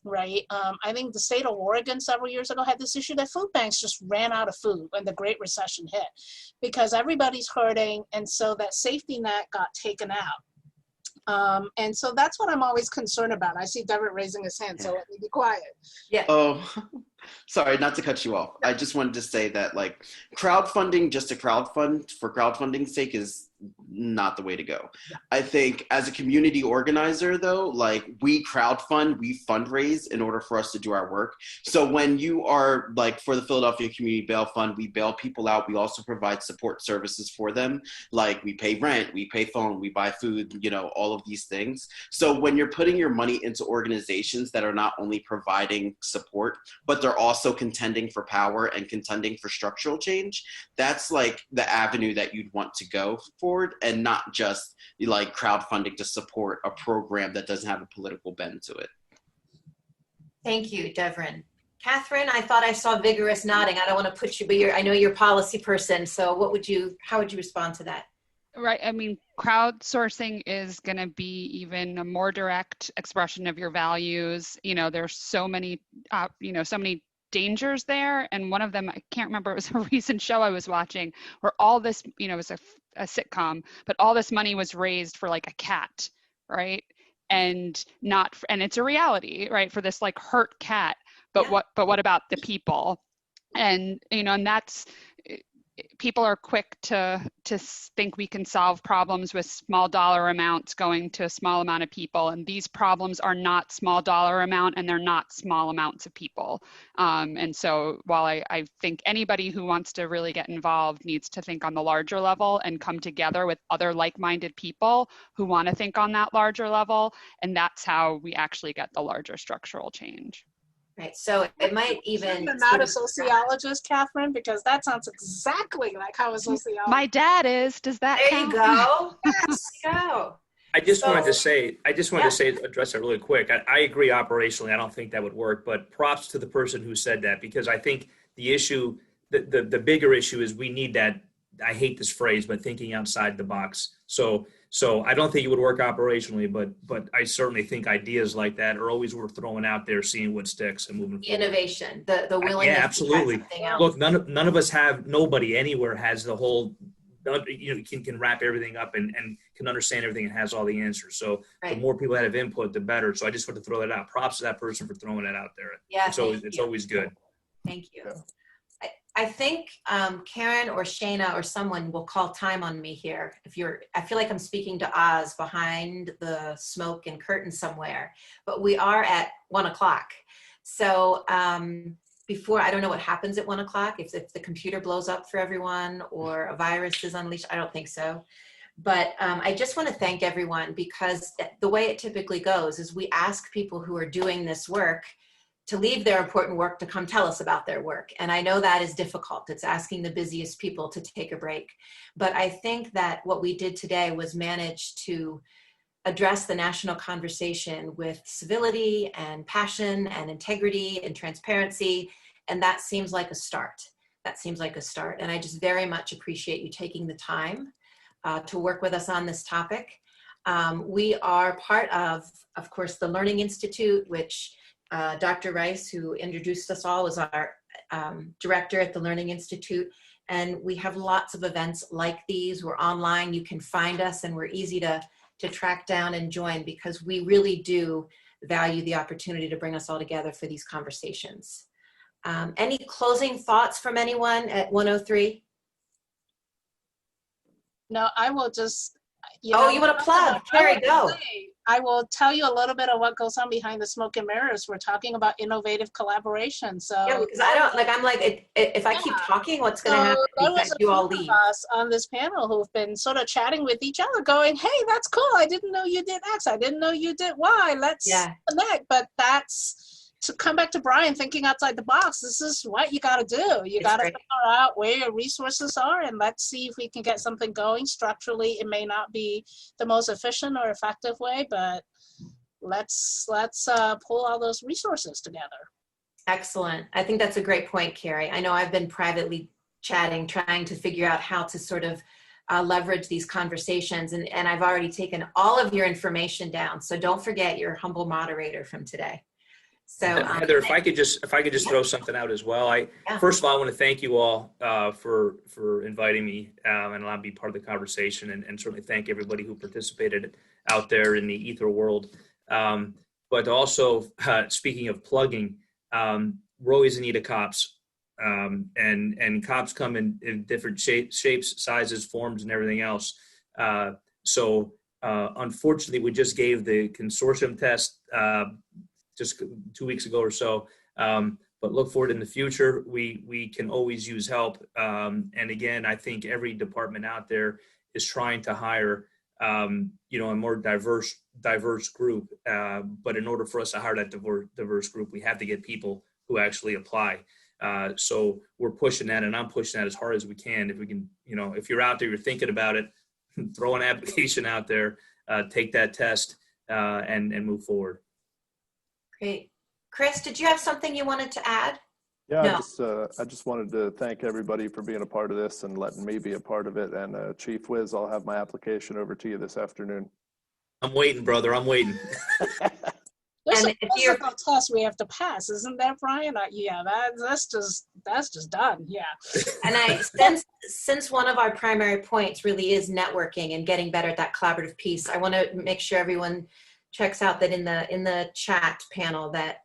Right. I think the state of Oregon several years ago had this issue that food banks just ran out of food when the Great Recession hit because everybody's hurting. And so that safety net got taken out. And so that's what I'm always concerned about. I see Devren raising his hand, so let me be quiet. Yeah. Oh, sorry, not to cut you off. I just wanted to say that crowdfunding just to crowdfund for crowdfunding's sake is not the way to go. I think as a community organizer, though, like we crowdfund, we fundraise in order for us to do our work. So when you are like for the Philadelphia Community Bail Fund, we bail people out. We also provide support services for them. Like we pay rent, we pay phone, we buy food, you know, all of these things. So when you're putting your money into organizations that are not only providing support, but they're also contending for power and contending for structural change, that's like the avenue that you'd want to go forward, and not just like crowdfunding to support a program that doesn't have a political bend to it. Thank you, Devren. Kathryn, I thought I saw vigorous nodding. I don't want to put you, but I know you're a policy person. So how would you respond to that? Right. I mean, crowdsourcing is going to be even a more direct expression of your values. You know, there's so many, so many dangers there. And one of them, I can't remember, it was a recent show I was watching where all this, it was a sitcom, but all this money was raised for like a cat, right? And it's a reality, right? For this like hurt cat. But what about the people? And, and that's, people are quick to think we can solve problems with small dollar amounts going to a small amount of people. And these problems are not small dollar amount, and they're not small amounts of people. And so while I think anybody who wants to really get involved needs to think on the larger level and come together with other like-minded people who want to think on that larger level. And that's how we actually get the larger structural change. Right, so it might even— You're not a sociologist, Kathryn, because that sounds exactly like how a sociologist— My dad is. Does that There count? you go. Yes. Go. I just wanted to say, address that really quick. I agree operationally. I don't think that would work, but props to the person who said that, because I think the issue, the bigger issue is we need that, I hate this phrase, but thinking outside the box. So I don't think it would work operationally, but I certainly think ideas like that are always worth throwing out there, seeing what sticks and moving forward. Innovation, the willingness yeah, absolutely. to try something else. Look, none of us have, nobody anywhere has the whole, can wrap everything up and can understand everything and has all the answers. So the more people that have input, the better. So I just want to throw that out. Props to that person for throwing that out there. Yeah, it's always good. Thank you. I think Karen or Shayna or someone will call time on me here. I feel like I'm speaking to Oz behind the smoke and curtain somewhere, but we are at 1 o'clock. So before, I don't know what happens at 1 o'clock, if the computer blows up for everyone or a virus is unleashed. I don't think so. But I just want to thank everyone, because the way it typically goes is we ask people who are doing this work to leave their important work to come tell us about their work. And I know that is difficult. It's asking the busiest people to take a break. But I think that what we did today was manage to address the national conversation with civility and passion and integrity and transparency. And that seems like a start. And I just very much appreciate you taking the time to work with us on this topic. We are part of course, the Learning Institute, which Dr. Rice, who introduced us all, was our director at the Learning Institute. And we have lots of events like these. We're online. You can find us, and we're easy to track down and join, because we really do value the opportunity to bring us all together for these conversations. Any closing thoughts from anyone at 103? No, I will just— you want to plug? Carrie, go. I will tell you a little bit of what goes on behind the smoke and mirrors. We're talking about innovative collaboration. So yeah, because if I keep talking, what's going to happen? There was you all leave. Us on this panel who've been sort of chatting with each other, going, "Hey, that's cool. I didn't know you did X. I didn't know you did Y. Let's connect." But that's to come back to Brian, thinking outside the box. This is what you got to do. You got to figure out where your resources are, and let's see if we can get something going structurally. It may not be the most efficient or effective way, but let's pull all those resources together. Excellent. I think that's a great point, Carrie. I know I've been privately chatting, trying to figure out how to sort of leverage these conversations, and I've already taken all of your information down. So don't forget your humble moderator from today. So Heather, if I could just throw something out as well. First of all, I want to thank you all for inviting me and allowing me to be part of the conversation, and certainly thank everybody who participated out there in the ether world. But also, speaking of plugging, we're always in need of cops, and cops come in different shapes, sizes, forms, and everything else. Unfortunately, we just gave the consortium test just 2 weeks ago or so. But look forward in the future. We can always use help. And again, I think every department out there is trying to hire, a more diverse group. But in order for us to hire that diverse group, we have to get people who actually apply. So we're pushing that, and I'm pushing that as hard as we can. If we can, if you're out there, you're thinking about it, throw an application out there, take that test, and move forward. Great. Chris, did you have something you wanted to add? Yeah, No. I just wanted to thank everybody for being a part of this and letting me be a part of it. And Chief Wiz, I'll have my application over to you this afternoon. I'm waiting, brother. I'm waiting. There's And a if you're- physical test we have to pass, isn't that, Brian? Yeah, that's just done. Yeah. And since one of our primary points really is networking and getting better at that collaborative piece, I want to make sure everyone checks out that in the chat panel that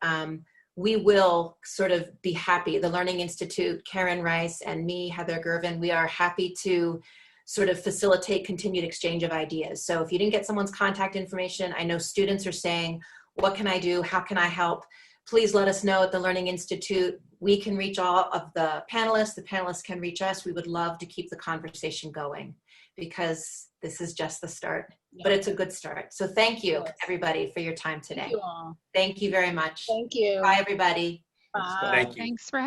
we will sort of be happy. The Learning Institute, Kathryn Krase, and me, Heather Gervin, we are happy to sort of facilitate continued exchange of ideas. So if you didn't get someone's contact information, I know students are saying, what can I do? How can I help? Please let us know at the Learning Institute. We can reach all of the panelists can reach us. We would love to keep the conversation going because this is just the start, but it's a good start. So thank you, everybody, for your time today. Thank you all. Thank you very much. Thank you. Bye, everybody. Bye. Thank you. Thanks for having